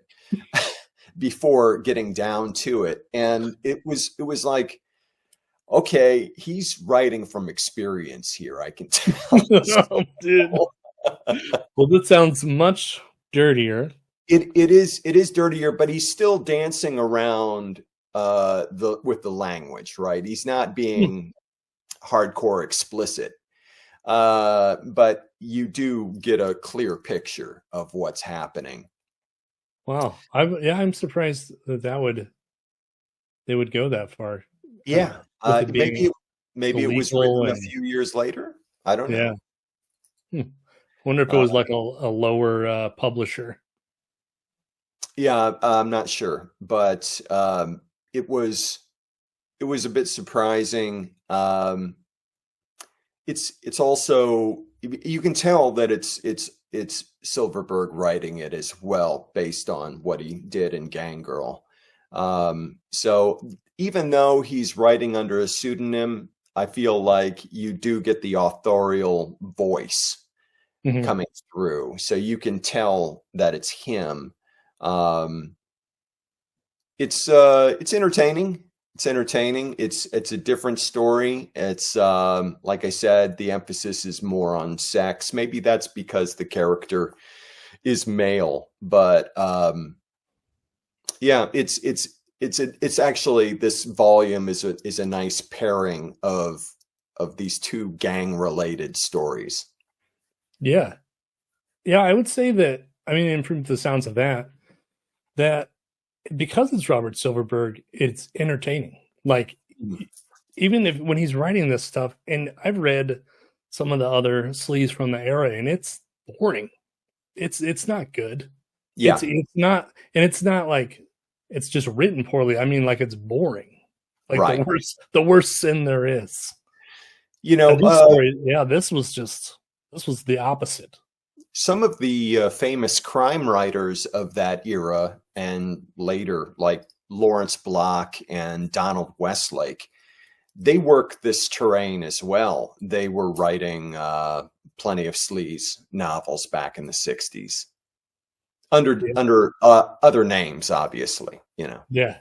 before getting down to it, and it was like, okay, he's writing from experience here. I can tell. Oh, dude. Well, that sounds much dirtier. It is dirtier, but he's still dancing around with the language, right? He's not being hardcore explicit, but you do get a clear picture of what's happening. Wow, I'm surprised that they would go that far. Yeah, maybe it was written a few years later. I don't know. Yeah. Wonder if it was like a lower publisher. Yeah, I'm not sure, but it was a bit surprising. It's also, you can tell that it's Silverberg writing it as well, based on what he did in Gang Girl. So even though he's writing under a pseudonym, I feel like you do get the authorial voice coming through, so you can tell that it's him. It's entertaining. It's entertaining. It's a different story. It's like I said, the emphasis is more on sex. Maybe that's because the character is male, but yeah, it's actually, this volume is a nice pairing of these two gang related stories. Yeah, I would say that. I mean, and from the sounds of that because it's Robert Silverberg, it's entertaining. Like, even if when he's writing this stuff, and I've read some of the other sleaze from the era, and it's boring. It's not good. Yeah, it's not, and it's not like it's just written poorly. I mean, like, it's boring. Like, right. the worst sin there is. You know, this story, this was the opposite. Some of the famous crime writers of that era and later, like Lawrence Block and Donald Westlake, they worked this terrain as well. They were writing plenty of sleaze novels back in the 60s under other names, obviously, you know. Yeah.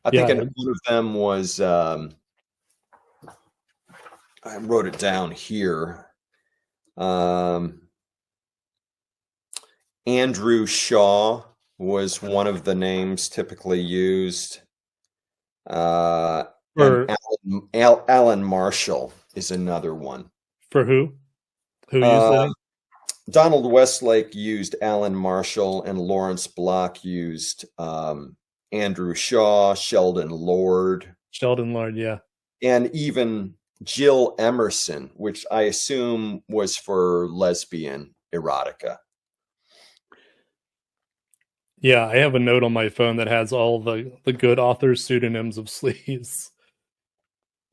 I think one of them was, I wrote it down here. Andrew Shaw was one of the names typically used. And Alan Marshall is another one. For who? Who used that? Donald Westlake used Alan Marshall, and Lawrence Block used Andrew Shaw, Sheldon Lord, yeah. And even Jill Emerson, which I assume was for lesbian erotica. Yeah, I have a note on my phone that has all the good authors' pseudonyms of sleaze.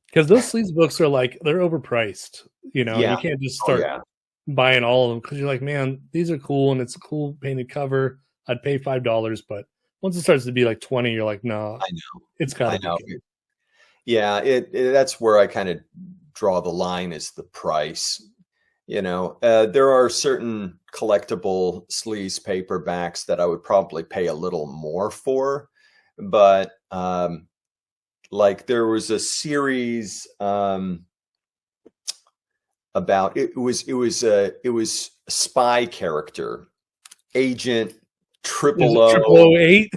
Because those sleaze books are like, they're overpriced. You know, you can't just start buying all of them, because you're like, man, these are cool and it's a cool painted cover. I'd pay $5, but once it starts to be like 20, you're like, no, I know, it's got to be. Yeah, that's where I kind of draw the line, is the price. You know, there are certain collectible sleaze paperbacks that I would probably pay a little more for, but like there was a series about it was a spy character, Agent 008,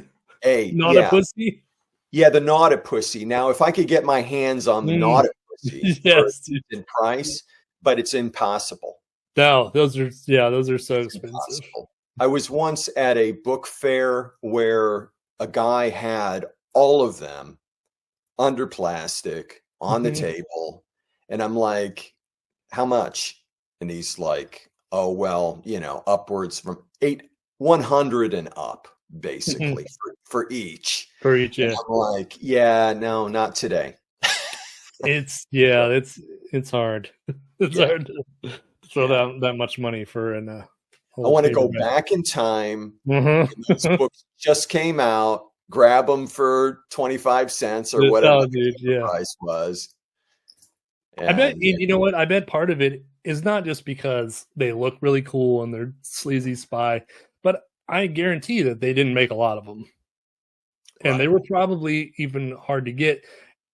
not a pussy. Yeah, the Not a Pussy. Now, if I could get my hands on the Not a Pussy for a decent price, but it's impossible. No, those are so expensive. Impossible. I was once at a book fair where a guy had all of them under plastic on the table, and I'm like, how much? And he's like, oh, well, you know, upwards from 100 and up, basically, for each. For each, yeah. And I'm like, yeah, no, not today. It's hard. It's hard throw that much money for an I want to go paperback. back in time. Mm-hmm. These books just came out. Grab them for 25 cents or whatever the price was. And I bet you know what? I bet part of it is not just because they look really cool and they're sleazy spy, but I guarantee that they didn't make a lot of them, and they were probably even hard to get.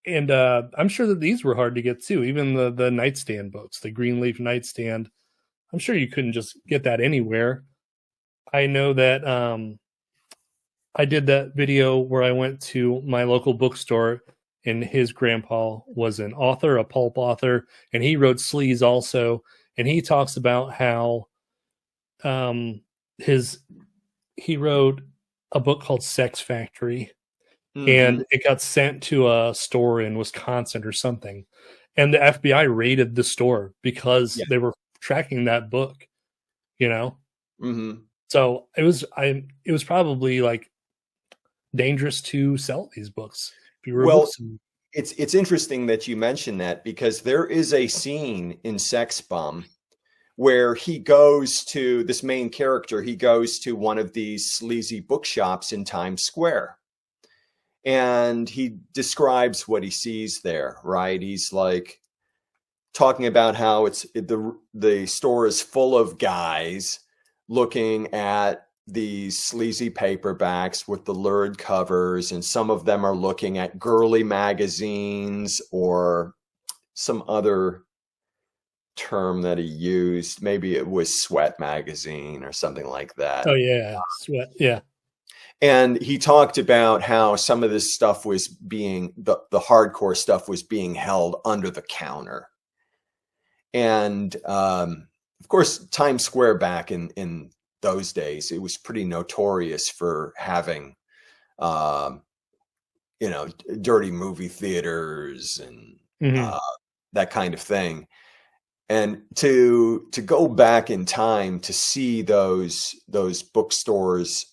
And I'm sure that these were hard to get too. Even the nightstand books, the Greenleaf nightstand. I'm sure you couldn't just get that anywhere. I know that I did that video where I went to my local bookstore, and his grandpa was an author, a pulp author, and he wrote Sleaze also. And he talks about how he wrote a book called Sex Factory, and it got sent to a store in Wisconsin or something. And the FBI raided the store because they were tracking that book, you know? Mm-hmm. So it was probably like dangerous to sell these books. It's interesting that you mentioned that, because there is a scene in Sex Bomb where this main character, he goes to one of these sleazy bookshops in Times Square. And he describes what he sees there, right? He's like talking about how the store is full of guys looking at these sleazy paperbacks with the lurid covers, and some of them are looking at girly magazines or some other term that he used. Maybe it was Sweat magazine or something like that. Oh yeah, Sweat, yeah. And he talked about how some of this stuff was being, the hardcore stuff was being held under the counter. And of course, Times Square back in those days, it was pretty notorious for having, dirty movie theaters and that kind of thing. And to go back in time to see those bookstores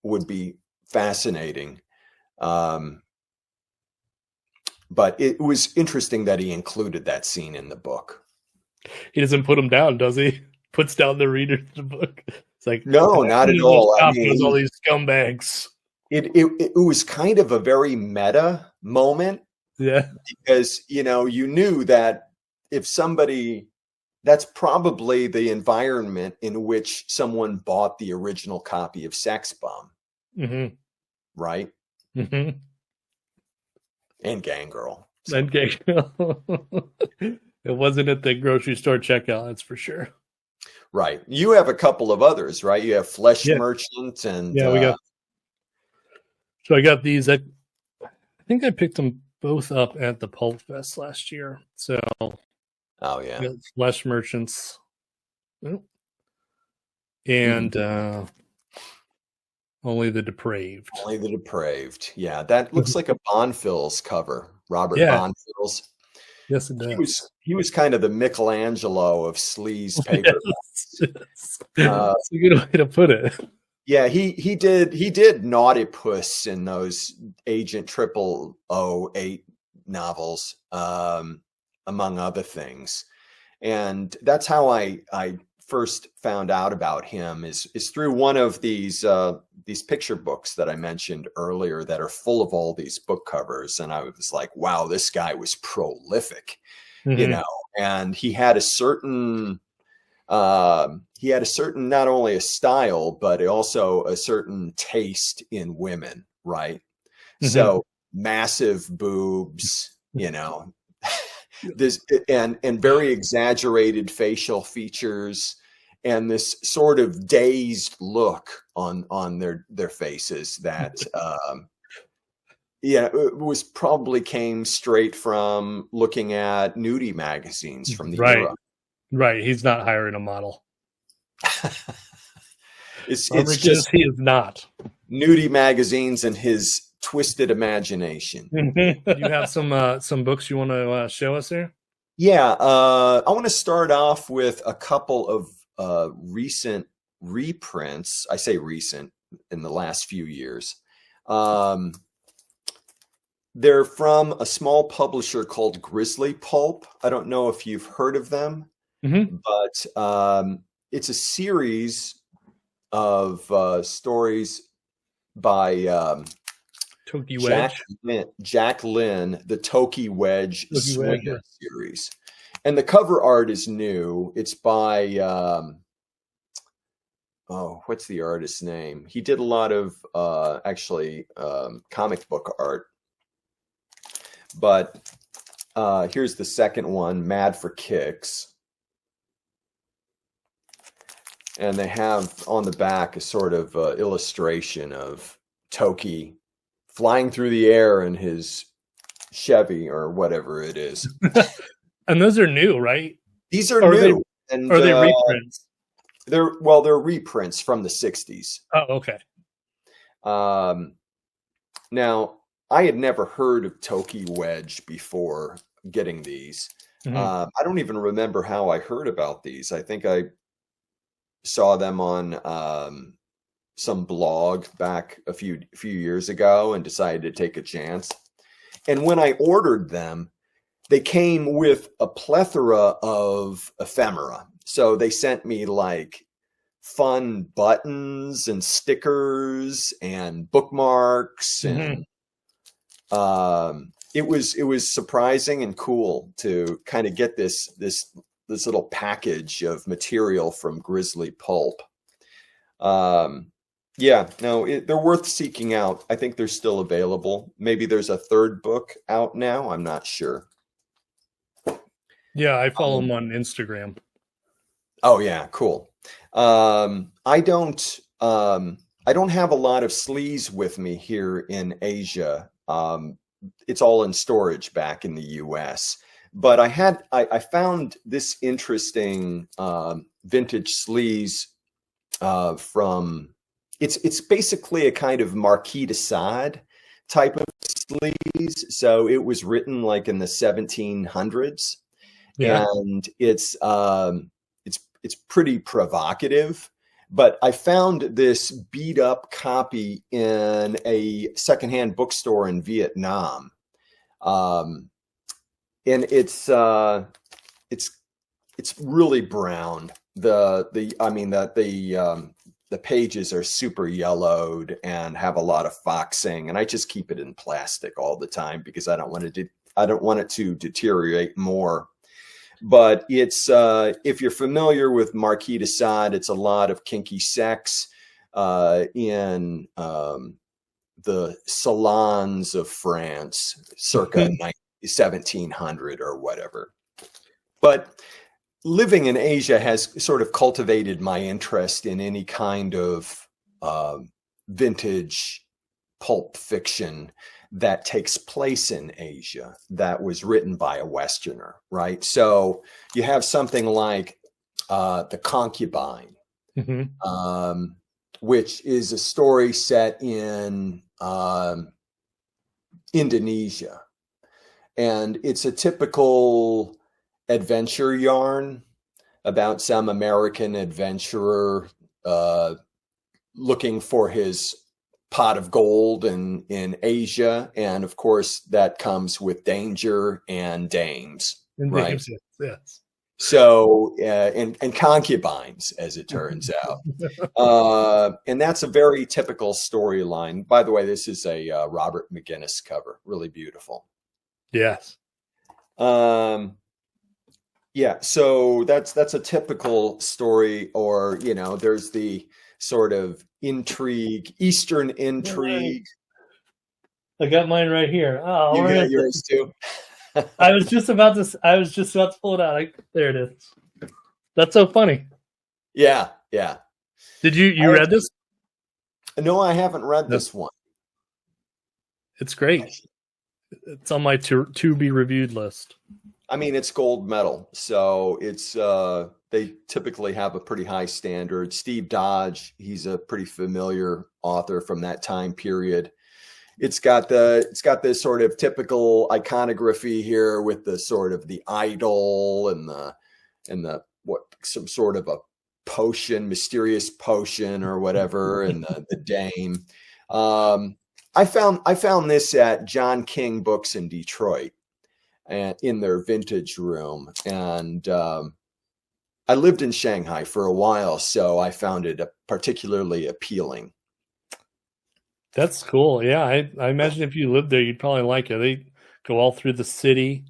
would be fascinating. But it was interesting that he included that scene in the book. He doesn't put them down, does he? Puts down the reader in the book. It's like, no, not at all. I mean, all these scumbags. It was kind of a very meta moment. Yeah. Because, you knew that if somebody, that's probably the environment in which someone bought the original copy of Sex Bomb. Mm-hmm. Right? Mm-hmm. And Gangrel. So. And Gangrel. It wasn't at the grocery store checkout, that's for sure. Right. You have a couple of others, right? You have Flesh Merchant and... Yeah, we got... So I got these. I think I picked them both up at the Pulp Fest last year. So... Oh, yeah. Flesh Merchants. And Only the Depraved. Only the Depraved. Yeah, that looks like a Bonfils cover. Robert Bonfils. Yes, it does. He was kind of the Michelangelo of sleaze paper. That's a good way to put it. Yeah, he did Naughty Puss in those Agent 008 novels, among other things. And that's how I first found out about him is through one of these picture books that I mentioned earlier that are full of all these book covers. And I was like, wow, this guy was prolific, and he had a certain not only a style, but also a certain taste in women. Right. So massive boobs, this and very exaggerated facial features, and this sort of dazed look on their faces that it was probably came straight from looking at nudie magazines from the era. Right. He's not hiring a model. It's just he is not. Nudie magazines and his twisted imagination. You have some books you want to show us here? Yeah, I want to start off with a couple of recent reprints. I say recent, in the last few years. They're from a small publisher called Grizzly Pulp. I don't know if you've heard of them. but it's a series of stories by Tokey Wedge. Jack Lynn, the Tokey Wedge Tokey Wedge, Swinger series. And the cover art is new. It's by, what's the artist's name? He did a lot of comic book art. But here's the second one, Mad for Kicks. And they have on the back a sort of illustration of Tokey flying through the air in his Chevy or whatever it is. And those are new, right? These are new. Are they reprints? They're reprints from the 60s. Oh, okay. Now, I had never heard of Tokey Wedge before getting these. I don't even remember how I heard about these. I think I saw them on some blog back a few years ago and decided to take a chance. And when I ordered them, they came with a plethora of ephemera. So they sent me like fun buttons and stickers and bookmarks, and it was surprising and cool to kind of get this little package of material from Grizzly Pulp. They're worth seeking out. I think they're still available. Maybe there's a third book out now. I'm not sure. Yeah, I follow them on Instagram. Oh yeah, cool. I don't have a lot of sleaze with me here in Asia. It's all in storage back in the US. But I found this interesting vintage sleaze from it's basically a kind of Marquis de Sade type of sleaze. So it was written like in the 1700s. Yeah. And it's pretty provocative, but I found this beat up copy in a secondhand bookstore in Vietnam. And it's really brown. The pages are super yellowed and have a lot of foxing, and I just keep it in plastic all the time because I don't want it to deteriorate more. But it's if you're familiar with Marquis de Sade, it's a lot of kinky sex in the salons of France circa 1700 or whatever. But living in Asia has sort of cultivated my interest in any kind of vintage pulp fiction that takes place in Asia that was written by a Westerner, right? So you have something like The Concubine, which is a story set in Indonesia. And it's a typical adventure yarn about some American adventurer looking for his pot of gold in Asia, and of course that comes with danger and dames, right? Yes. So and concubines, as it turns out, and that's a very typical storyline. By the way, this is a Robert McGinnis cover, really beautiful. Yes. Yeah. So that's a typical story, or there's the sort of intrigue, Eastern intrigue. I got mine right here. Oh, you got yours too. I was just about to pull it out. There it is. That's so funny. Yeah, yeah. Did you read this? No, I haven't read this one. It's great. It's on my to be reviewed list. I mean, it's gold medal, so it's they typically have a pretty high standard. Steve Dodge, he's a pretty familiar author from that time period. It's got this sort of typical iconography here with the sort of the idol and the some sort of a potion, mysterious potion or whatever, and the dame. I found this at John King Books in Detroit, and in their vintage room, and I lived in Shanghai for a while, so I found it particularly appealing. That's cool. Yeah, I imagine if you lived there, you'd probably like it. They go all through the city,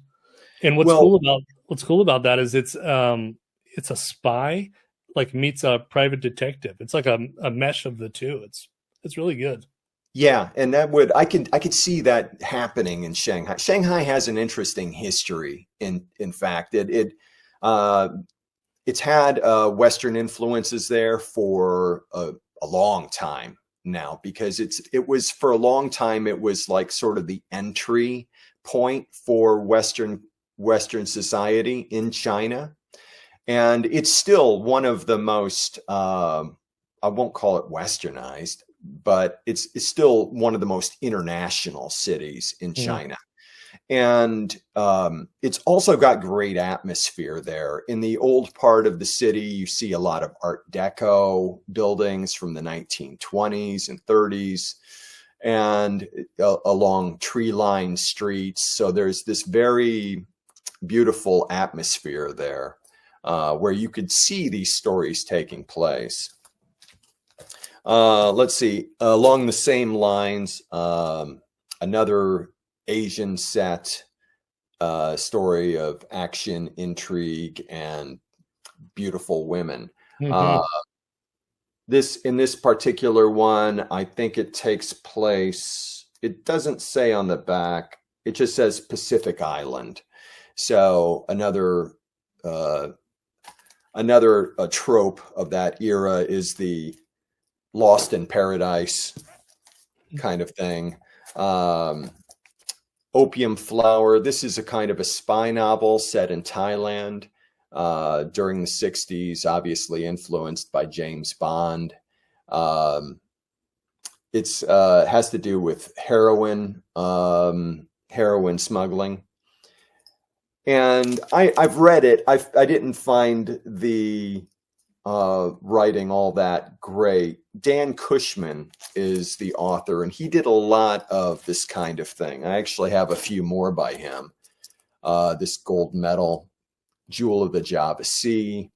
and Well, what's cool about that is it's a spy like meets a private detective. It's like a mesh of the two. It's really good. yeah, and I could see that happening in Shanghai. Shanghai has an interesting history. In fact, uh, it's had Western influences there for a long time now, because it was for a long time, it was like sort of the entry point for Western society in China, and it's still one of the most I won't call it westernized, but it's still one of the most international cities in Mhm. China. And it's also got great atmosphere there. In the old part of the city, you see a lot of Art Deco buildings from the 1920s and 30s, and along tree-lined streets. So there's this very beautiful atmosphere there, where you could see these stories taking place. Let's see, along the same lines, another Asian set story of action, intrigue, and beautiful women. Mhm. In this particular one, I think it takes place, it doesn't say on the back, it just says Pacific Island. So another trope of that era is the Lost in Paradise kind of thing. Opium Flower. This is a kind of a spy novel set in Thailand during the 60s, obviously influenced by James Bond. It's has to do with heroin smuggling. And I've read it. I didn't find the writing all that great. Dan Cushman is the author, and he did a lot of this kind of thing. I actually have a few more by him. This Gold Medal, Jewel of the Java Sea.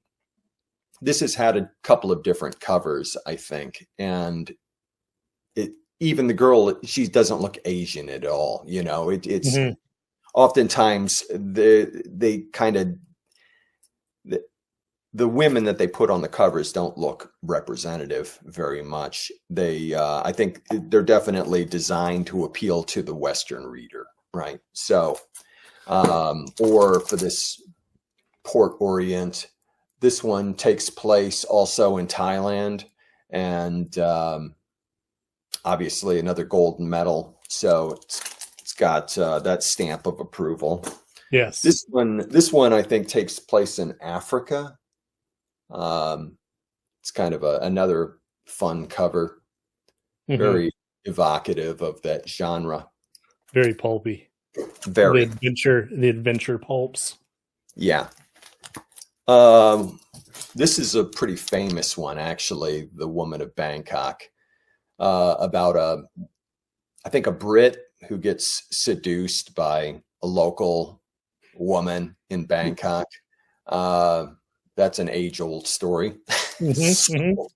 This has had a couple of different covers, I think, and even the girl, she doesn't look Asian at all. You know, it's Mhm. oftentimes they kind of the women that they put on the covers don't look representative very much. I think they're definitely designed to appeal to the Western reader, right? So, or for this Port Orient, this one takes place also in Thailand, and obviously another golden medal. So it's got that stamp of approval. Yes. This one I think takes place in Africa. It's kind of another fun cover, Mhm. very evocative of that genre. Very pulpy. Very, The adventure pulps. yeah. This is a pretty famous one, actually. The Woman of Bangkok, about I think a Brit who gets seduced by a local woman in Bangkok. That's an age-old story. Mhm.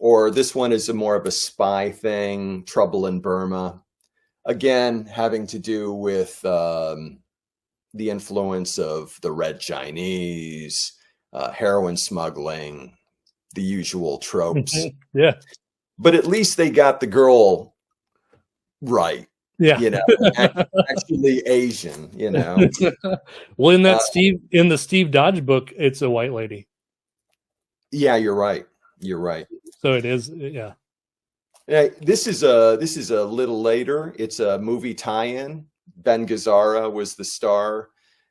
Or this one is more of a spy thing, Trouble in Burma. Again, having to do with the influence of the Red Chinese, heroin smuggling, the usual tropes. Mhm. Yeah. But at least they got the girl right, Yeah. you know, actually Asian, you know. Well, Uh, in the Steve Dodge book, it's a white lady. yeah, you're right. You're right. So it is, yeah. This is a little later. It's a movie tie-in. Ben Gazzara was the star,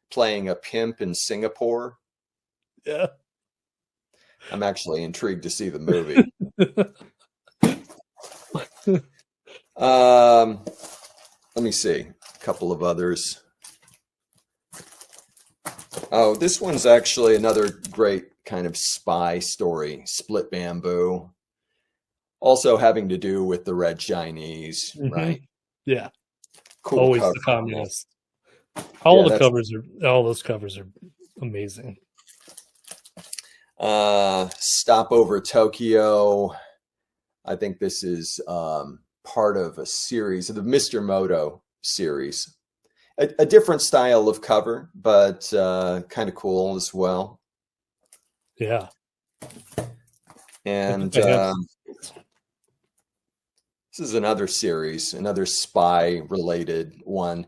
playing a pimp in Singapore. Yeah. I'm actually intrigued to see the movie. Let me see a couple of others. Oh, this one's actually another great kind of spy story, Split Bamboo. Also having to do with the Red Chinese, Mhm. right? Yeah. Cool Always cover the on this. communist. All Yeah, the covers are, all those covers are amazing. Stopover Tokyo. I think this is part of a series, the Mr. Moto series. A different style of cover, but kind of cool as well. Yeah. And I this is another series, another spy-related one.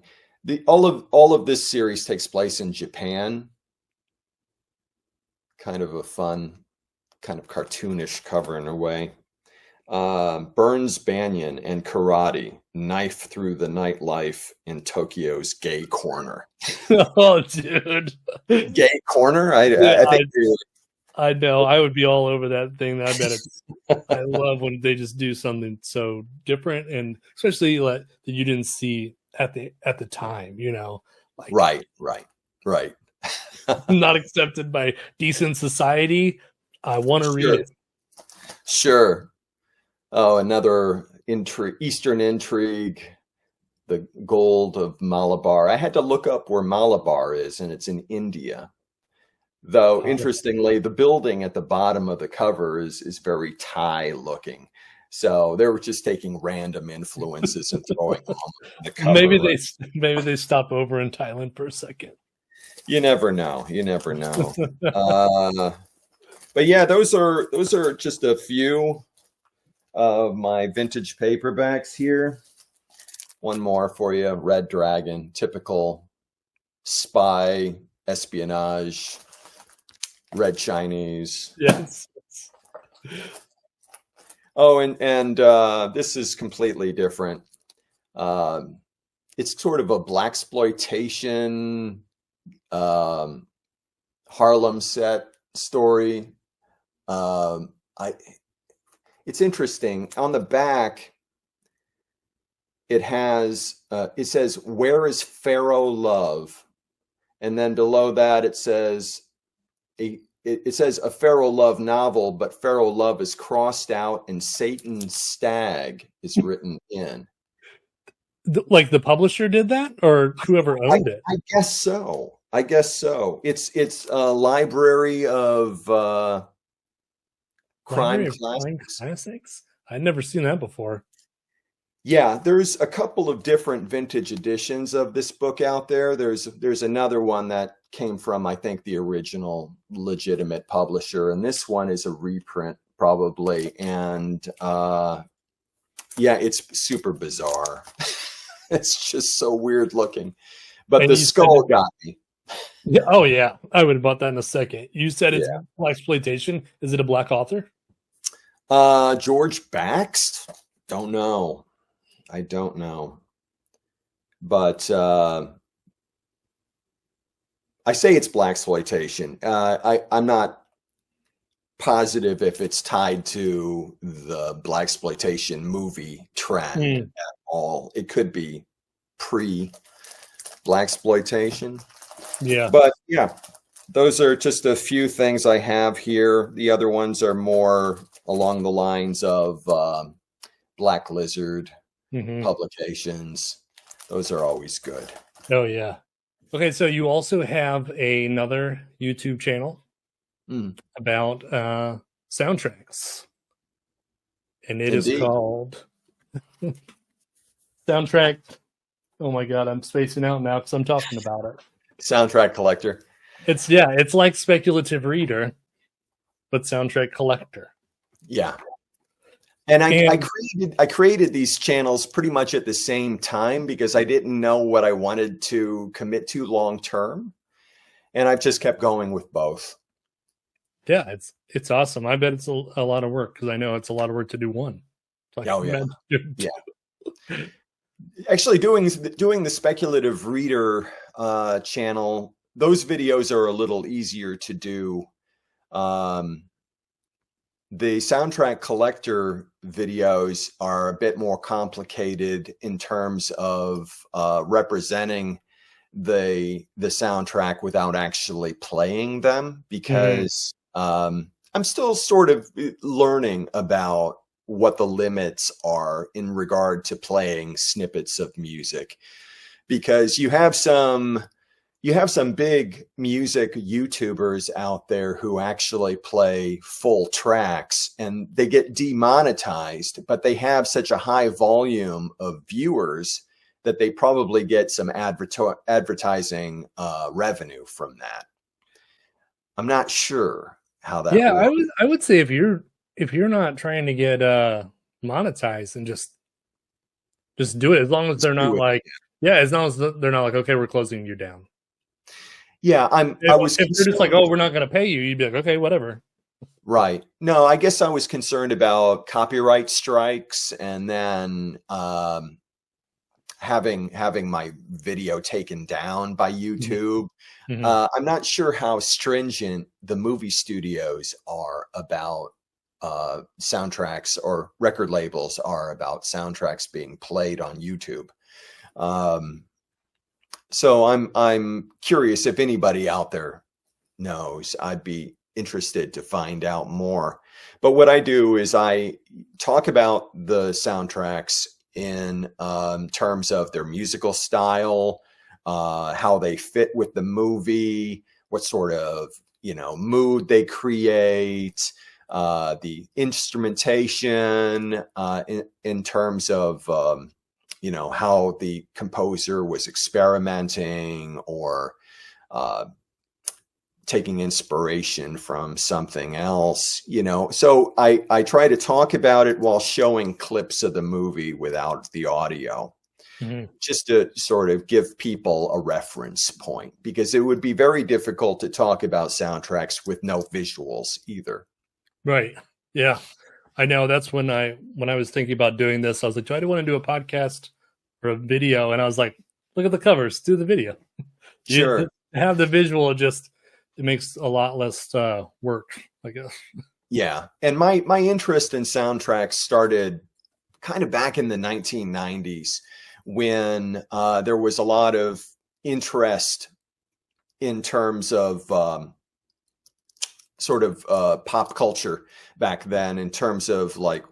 All of this series takes place in Japan. Kind of a fun, kind of cartoonish cover in a way. Burns Banyan and Karate, knife through the nightlife in Tokyo's gay corner. Oh, dude. Gay corner? Yeah, I think I know. I would be all over that thing. I bet I love when they just do something so different, and especially like that you didn't see at the time. You know, like right. not accepted by decent society. I want to read it. Sure. Oh, another Eastern intrigue. The gold of Malabar. I had to look up where Malabar is, and it's in India. Though, interestingly, the building at the bottom of the cover is very Thai looking. So they were just taking random influences and throwing them on the cover. Maybe they stop over in Thailand for a second. You never know. But yeah, those are just a few of my vintage paperbacks here. One more for you, Red Dragon, typical spy espionage. Red Chinese. Yes. Oh, and this is completely different. It's sort of a blaxploitation Harlem set story. It's interesting. On the back, it says, "Where is Pharaoh Love?" And then below that, it says it says a Pharaoh Love novel, but Pharaoh Love is crossed out and Satan's Stag is written in. Like the publisher did that, or whoever owned it? I guess so. It's a library of crime classics. I'd never seen that before. Yeah, there's a couple of different vintage editions of this book out there. There's another one that came from, I think, the original legitimate publisher, and this one is a reprint probably. And yeah, it's super bizarre. It's just so weird looking. But the skull got me. Yeah, oh yeah, I would have bought that in a second. You said it's blaxploitation. Is it a black author? George Baxt? Don't know. I don't know. But I say it's blaxploitation. I'm not positive if it's tied to the blaxploitation movie trend at all. It could be pre-blaxploitation. Yeah. But yeah, those are just a few things I have here. The other ones are more along the lines of Black Lizard publications. Those are always good. Oh yeah. Okay, so you also have another YouTube channel about soundtracks, and it is called Soundtrack. Oh my god, I'm spacing out now because I'm talking about it. Soundtrack Collector. It's like Speculative Reader, but Soundtrack Collector. Yeah. And I created these channels pretty much at the same time because I didn't know what I wanted to commit to long term, and I've just kept going with both. Yeah, it's awesome. I bet it's a lot of work because I know it's a lot of work to do one. Like, oh yeah, yeah. Actually, doing the Speculative Reader channel, those videos are a little easier to do. The Soundtrack Collector videos are a bit more complicated in terms of representing the soundtrack without actually playing them, because I'm still sort of learning about what the limits are in regard to playing snippets of music. because you have some big music YouTubers out there who actually play full tracks and they get demonetized, but they have such a high volume of viewers that they probably get some advertising revenue from that. I'm not sure how that works. I would say if you're not trying to get monetized, and just do it, as long as they're not like, as long as they're not like, okay, we're closing you down. Yeah, if they're just like, oh, we're not going to pay you, you'd be like, okay, whatever. Right. No, I guess I was concerned about copyright strikes and then having my video taken down by YouTube. Mm-hmm. I'm not sure how stringent the movie studios are about soundtracks, or record labels are about soundtracks being played on YouTube. So I'm curious if anybody out there knows. I'd be interested to find out more. But what I do is I talk about the soundtracks in terms of their musical style, how they fit with the movie, what sort of mood they create, the instrumentation, in terms of how the composer was experimenting or taking inspiration from something else, So I try to talk about it while showing clips of the movie without the audio, just to sort of give people a reference point, because it would be very difficult to talk about soundtracks with no visuals either. Right. Yeah. I know. That's when I was thinking about doing this, I was like, do I want to do a podcast or a video? And I was like, look at the covers, do the video. Sure. Have the visual, it makes a lot less work, I guess. Yeah. And my interest in soundtracks started kind of back in the 1990s when there was a lot of interest in terms of sort of pop culture back then, in terms of like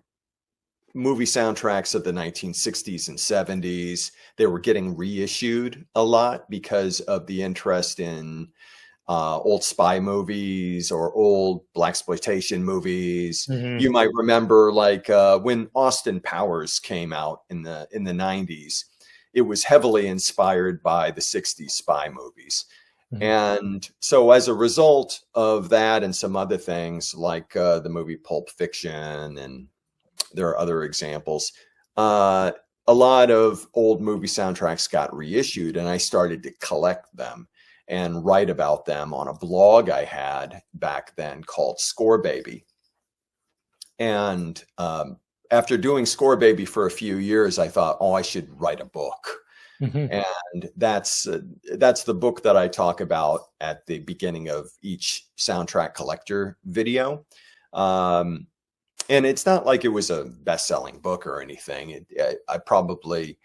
movie soundtracks of the 1960s and 70s. They were getting reissued a lot because of the interest in old spy movies or old blaxploitation movies. Mm-hmm. You might remember like when Austin Powers came out in the 90s, it was heavily inspired by the 60s spy movies. Mm-hmm. And so as a result of that and some other things like the movie Pulp Fiction, and there are other examples, a lot of old movie soundtracks got reissued, and I started to collect them and write about them on a blog I had back then called Score Baby. And after doing Score Baby for a few years, I thought, oh, I should write a book. Mm-hmm. And that's the book that I talk about at the beginning of each soundtrack collector video. And it's not like it was a best-selling book or anything. I probably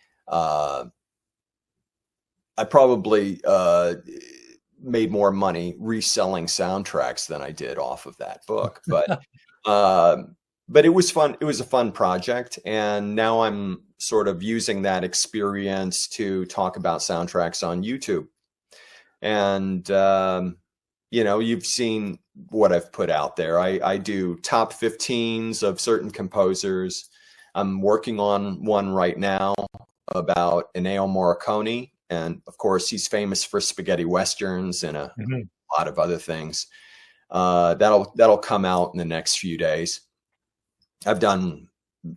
made more money reselling soundtracks than I did off of that book. But it was fun. It was a fun project. And now I'm sort of using that experience to talk about soundtracks on YouTube. And, you've seen what I've put out there. I do top 15s of certain composers. I'm working on one right now about Ennio Morricone. And of course, he's famous for spaghetti westerns and a lot of other things. That'll come out in the next few days. I've done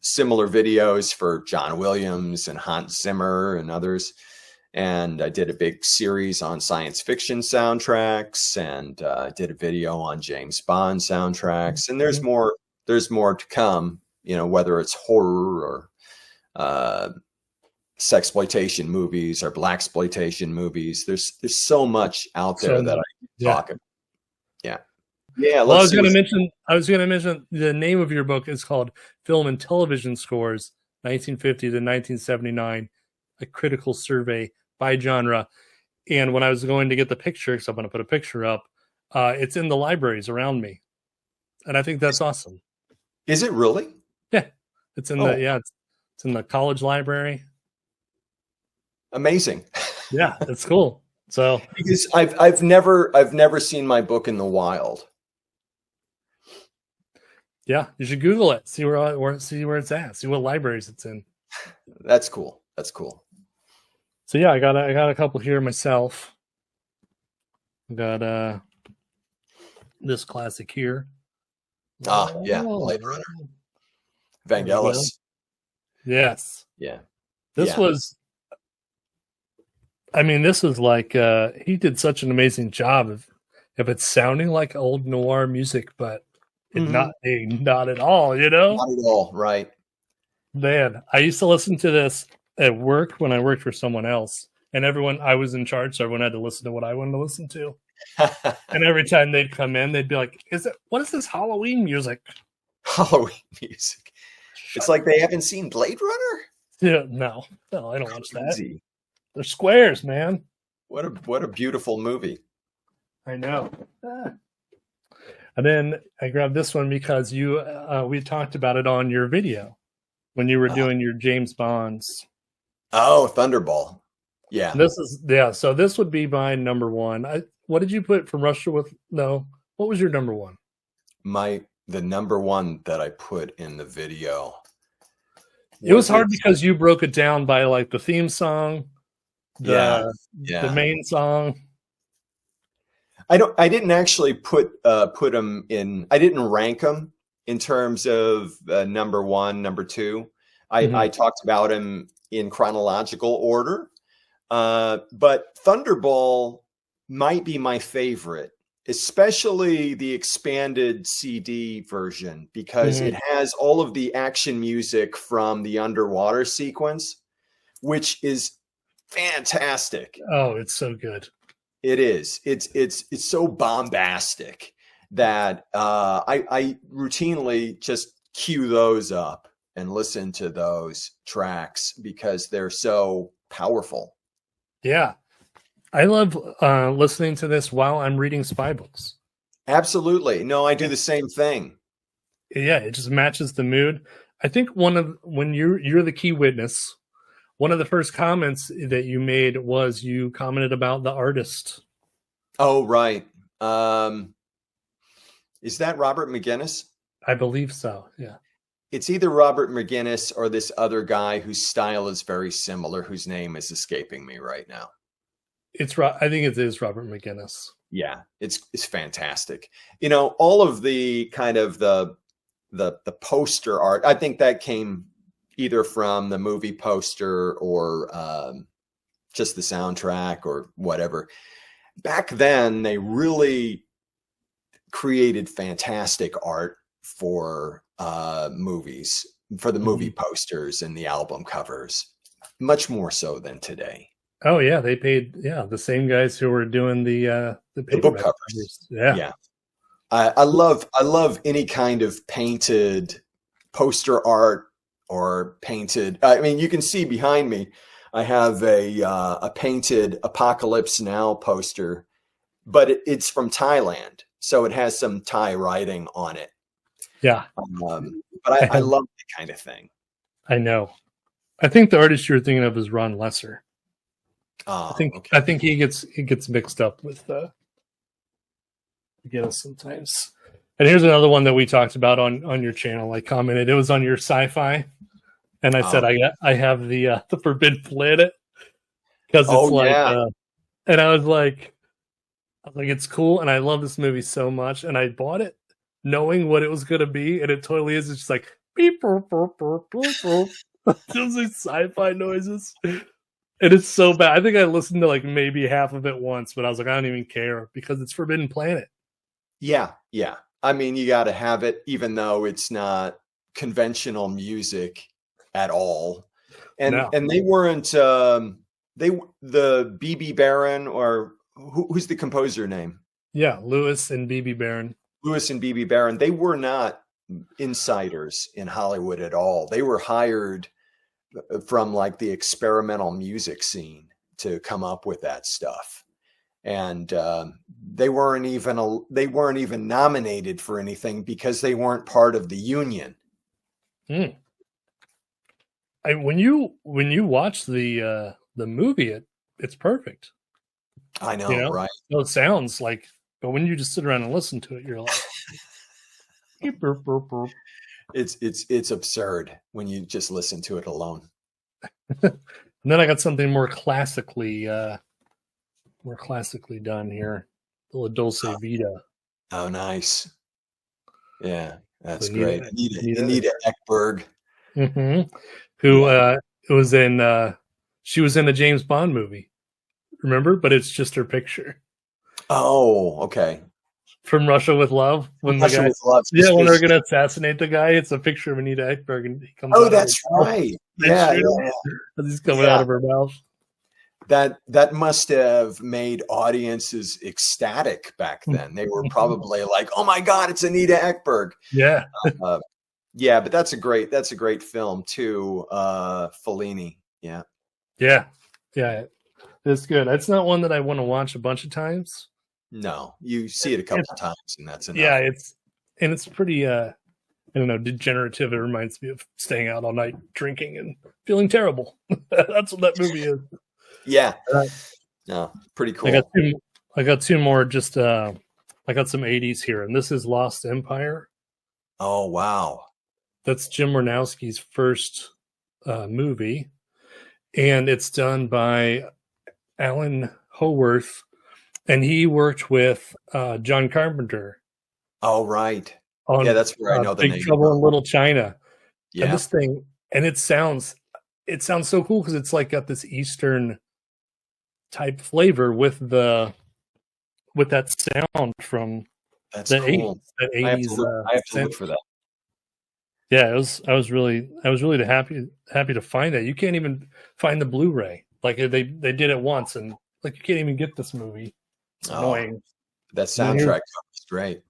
similar videos for John Williams and Hans Zimmer and others. And I did a big series on science fiction soundtracks, and I did a video on James Bond soundtracks. And there's more to come, whether it's horror or sexploitation movies or blaxploitation movies. There's so much out there that I talk about. Yeah. Well, I was going to mention the name of your book is called Film and Television Scores, 1950 to 1979, a critical survey by genre. And when I was going to get the picture, because I'm going to put a picture up, it's in the libraries around me, and I think that's awesome. Is it really? Yeah, it's in it's in the college library. Amazing. Yeah, it's cool. So Because I've never seen my book in the wild. yeah, you should Google it. See see where it's at. See what libraries it's in. That's cool. That's cool. So yeah, I got a couple here myself. Got this classic here. Yeah, Blade Runner. Vangelis. Yes. Yeah. This was, I mean, this was like he did such an amazing job of it sounding like old noir music, but not at all, you know? Not at all, right. Man, I used to listen to this at work when I worked for someone else. And I was in charge, so everyone had to listen to what I wanted to listen to. And every time they'd come in, they'd be like, what is this Halloween music? Halloween music. It's like they haven't seen Blade Runner? Yeah, no, I don't watch that. Easy. They're squares, man. What a beautiful movie. I know. And then I grabbed this one because we talked about it on your video when you were doing your James Bonds. Oh, Thunderball. Yeah. So this would be my number one. What did you put from Russia with? No. What was your number one? The number one that I put in the video. It was hard because you broke it down by like the theme song, the main song. I didn't actually put them in. I didn't rank them in terms of number one, number two. I talked about them in chronological order. But Thunderball might be my favorite, especially the expanded CD version, because it has all of the action music from the underwater sequence, which is fantastic. Oh, it's so good. It is. It's so bombastic that I routinely just cue those up and listen to those tracks because they're so powerful. Yeah. I love listening to this while I'm reading spy books. Absolutely. No, I do the same thing. Yeah, it just matches the mood. I think when you're the key witness, one of the first comments that you made was you commented about the artist. Oh, right. Is that Robert McGinnis? I believe so. Yeah. It's either Robert McGinnis or this other guy whose style is very similar, whose name is escaping me right now. I think it is Robert McGinnis. Yeah, it's fantastic. You know, all of the kind of the poster art, I think that came either from the movie poster or just the soundtrack or whatever. Back then, they really created fantastic art for movies, for the movie posters and the album covers, much more so than today. Oh yeah, they paid the same guys who were doing the book covers. Yeah. I love any kind of painted poster art or painted. I mean, you can see behind me, I have a painted Apocalypse Now poster, but it's from Thailand, so it has some Thai writing on it. Yeah, but I love that kind of thing. I know. I think the artist you're thinking of is Ron Lesser. I think he gets mixed up with sometimes. And here's another one that we talked about on your channel. I commented it was on your sci-fi, and I said I have the Forbidden Planet because it's and I was like it's cool, and I love this movie so much, and I bought it knowing what it was going to be, and it totally is. It's just like beep, burp, burp, burp, burp, burp. Just like sci-fi noises. And it's so bad. I think I listened to like maybe half of it once, but I was like, I don't even care because it's Forbidden Planet. Yeah. I mean, you got to have it, even though it's not conventional music at all. And they weren't the BB Baron, or who's the composer name? Yeah, Lewis and BB Baron. Lewis and BB Baron. They were not insiders in Hollywood at all. They were hired from like the experimental music scene to come up with that stuff, and they weren't even nominated for anything because they weren't part of the union. When you watch the the movie, it's perfect. I know, right? So it sounds like, but when you just sit around and listen to it, you're like, burp, burp, burp. It's absurd when you just listen to it alone. And then I got something more classically done here. La Dolce Vita. Oh, nice. Yeah, that's So great. Anita Ekberg. Mm-hmm. Who was in she was in a James Bond movie. Remember? But it's just her picture. Oh, okay. From Russia with Love. When Russia with Love. Yeah, when they're gonna assassinate the guy, it's a picture of Anita Ekberg and he comes out that's right. Yeah. He's coming out of her mouth. That must have made audiences ecstatic back then. They were probably like, "Oh my God, it's Anita Ekberg!" Yeah, yeah. But that's a great film too. Fellini. Yeah, it's good. It's not one that I want to watch a bunch of times. No, you see it a couple of times, and that's enough. Yeah, it's pretty. I don't know, degenerative. It reminds me of staying out all night drinking and feeling terrible. That's what that movie is. Yeah. No, pretty cool. I got two more. Just I got some 80s here, and this is Lost Empire. Oh wow, that's Jim Warnowski's first movie, and it's done by Alan Howarth, and he worked with John Carpenter. Oh right, yeah, that's where I know the name. Big Trouble in Little China. Yeah, and this thing, and it sounds so cool because it's like got this Eastern type flavor with that sound from the 80s. That 80s. I have to look for that. Yeah, I was really happy to find that. You can't even find the Blu-ray. Like they did it once, and like you can't even get this movie. It's annoying. That soundtrack is great.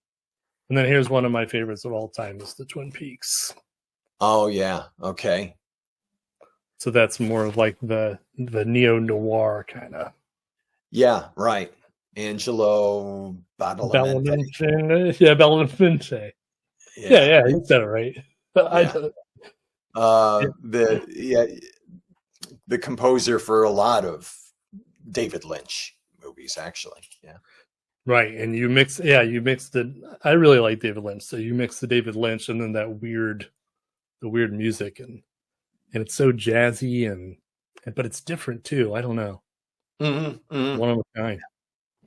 And then here's one of my favorites of all time: is the Twin Peaks. Oh yeah, okay. So that's more of like the neo-noir kind of. Yeah, right. Angelo Badalamenti. Yeah, Badalamenti. Yeah, you said it right. The composer for a lot of David Lynch movies, actually. Yeah. Right, and you mix the. I really like David Lynch, so you mix the David Lynch and then the weird music and it's so jazzy but it's different too. I don't know. One of a kind.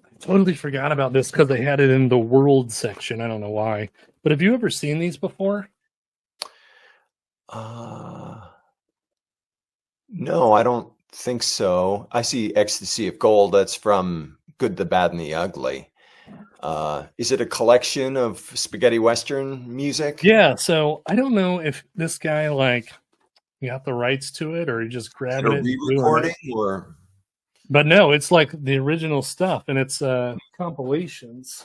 I totally forgot about this because they had it in the world section. I don't know why. But have you ever seen these before? No, I don't think so. I see Ecstasy of Gold. That's from Good, the Bad, and the Ugly. Is it a collection of spaghetti western music? Yeah. So I don't know if this guy got the rights to it or he just grabbed it. Re-recording or. But no, it's like the original stuff, and it's compilations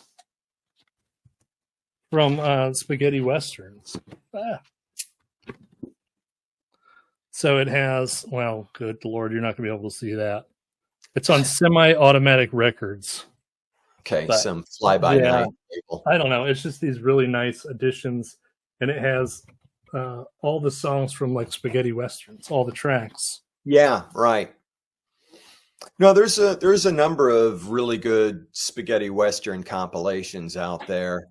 from spaghetti westerns. So it has, well, good Lord, you're not going to be able to see that. It's on semi-automatic records. Okay, some fly-by-night label. I don't know. It's just these really nice additions, and it has all the songs from like spaghetti westerns, all the tracks. Yeah, right. No, there's a number of really good spaghetti western compilations out there,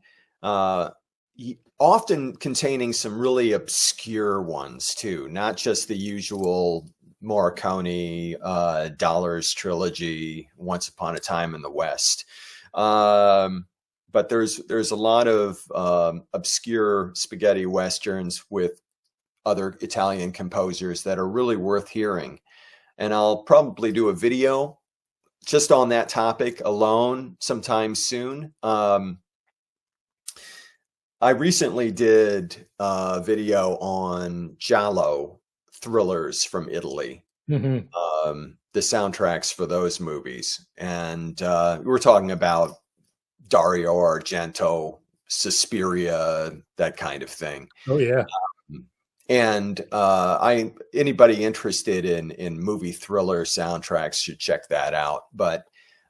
often containing some really obscure ones too, not just the usual Morricone Dollars trilogy, Once Upon a Time in the West. But there's a lot of obscure spaghetti westerns with other Italian composers that are really worth hearing. And I'll probably do a video just on that topic alone sometime soon. I recently did a video on giallo thrillers from Italy, the soundtracks for those movies. And we're talking about Dario Argento, Suspiria, that kind of thing. Oh, yeah. And anybody interested in movie thriller soundtracks should check that out. But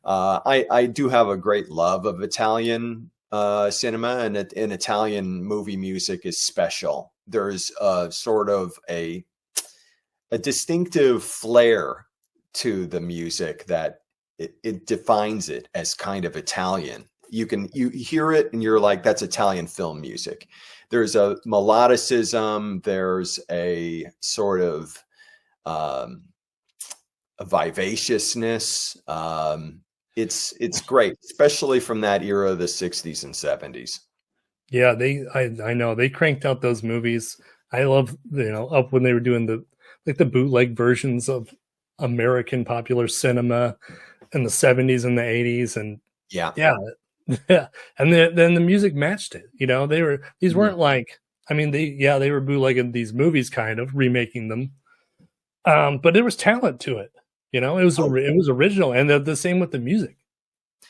I do have a great love of Italian cinema, and Italian movie music is special. There's sort of a distinctive flair to the music that it defines it as kind of Italian. You hear it and you're like, that's Italian film music. There's a melodicism. There's a sort of a vivaciousness. It's great, especially from that era of the 60s and 70s. Yeah, I know they cranked out those movies. I love, up when they were doing the bootleg versions of American popular cinema in the 70s and the 80s, and yeah. And then the music matched it. These weren't like, I mean, they were bootlegging these movies, kind of remaking them, but there was talent to it. It was original, and the same with the music.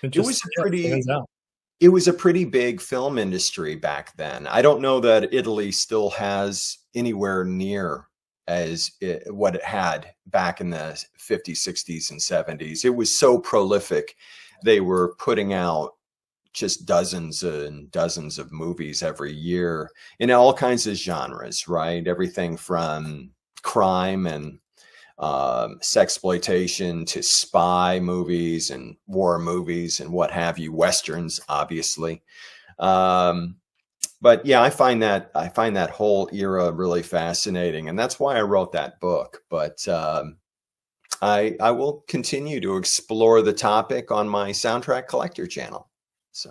It was a pretty big film industry back then. I don't know that Italy still has anywhere near what it had back in the 50s, 60s, and 70s. It was so prolific. They were putting out just dozens and dozens of movies every year in all kinds of genres, right? Everything from crime and sexploitation to spy movies and war movies and what have you, westerns, obviously. But yeah, I find that whole era really fascinating, and that's why I wrote that book. But I will continue to explore the topic on my Soundtrack Collector channel. So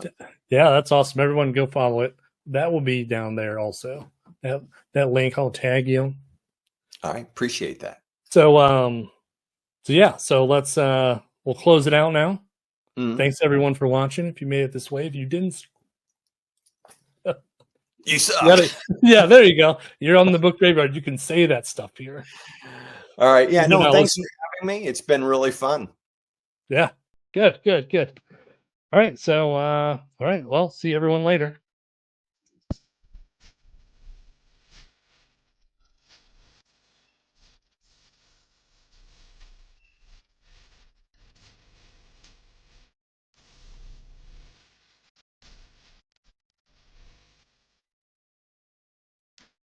yeah, that's awesome. Everyone go follow it. That will be down there also. That link, I'll tag you. All right, appreciate that. So yeah, so let's we'll close it out now. Thanks everyone for watching. If you made it this way, if you didn't, you suck. Yeah, there you go. You're on the book graveyard. You can say that stuff here. All right. Yeah. No, thanks for having me. It's been really fun. Yeah. Good. All right. So, all right. Well, see everyone later.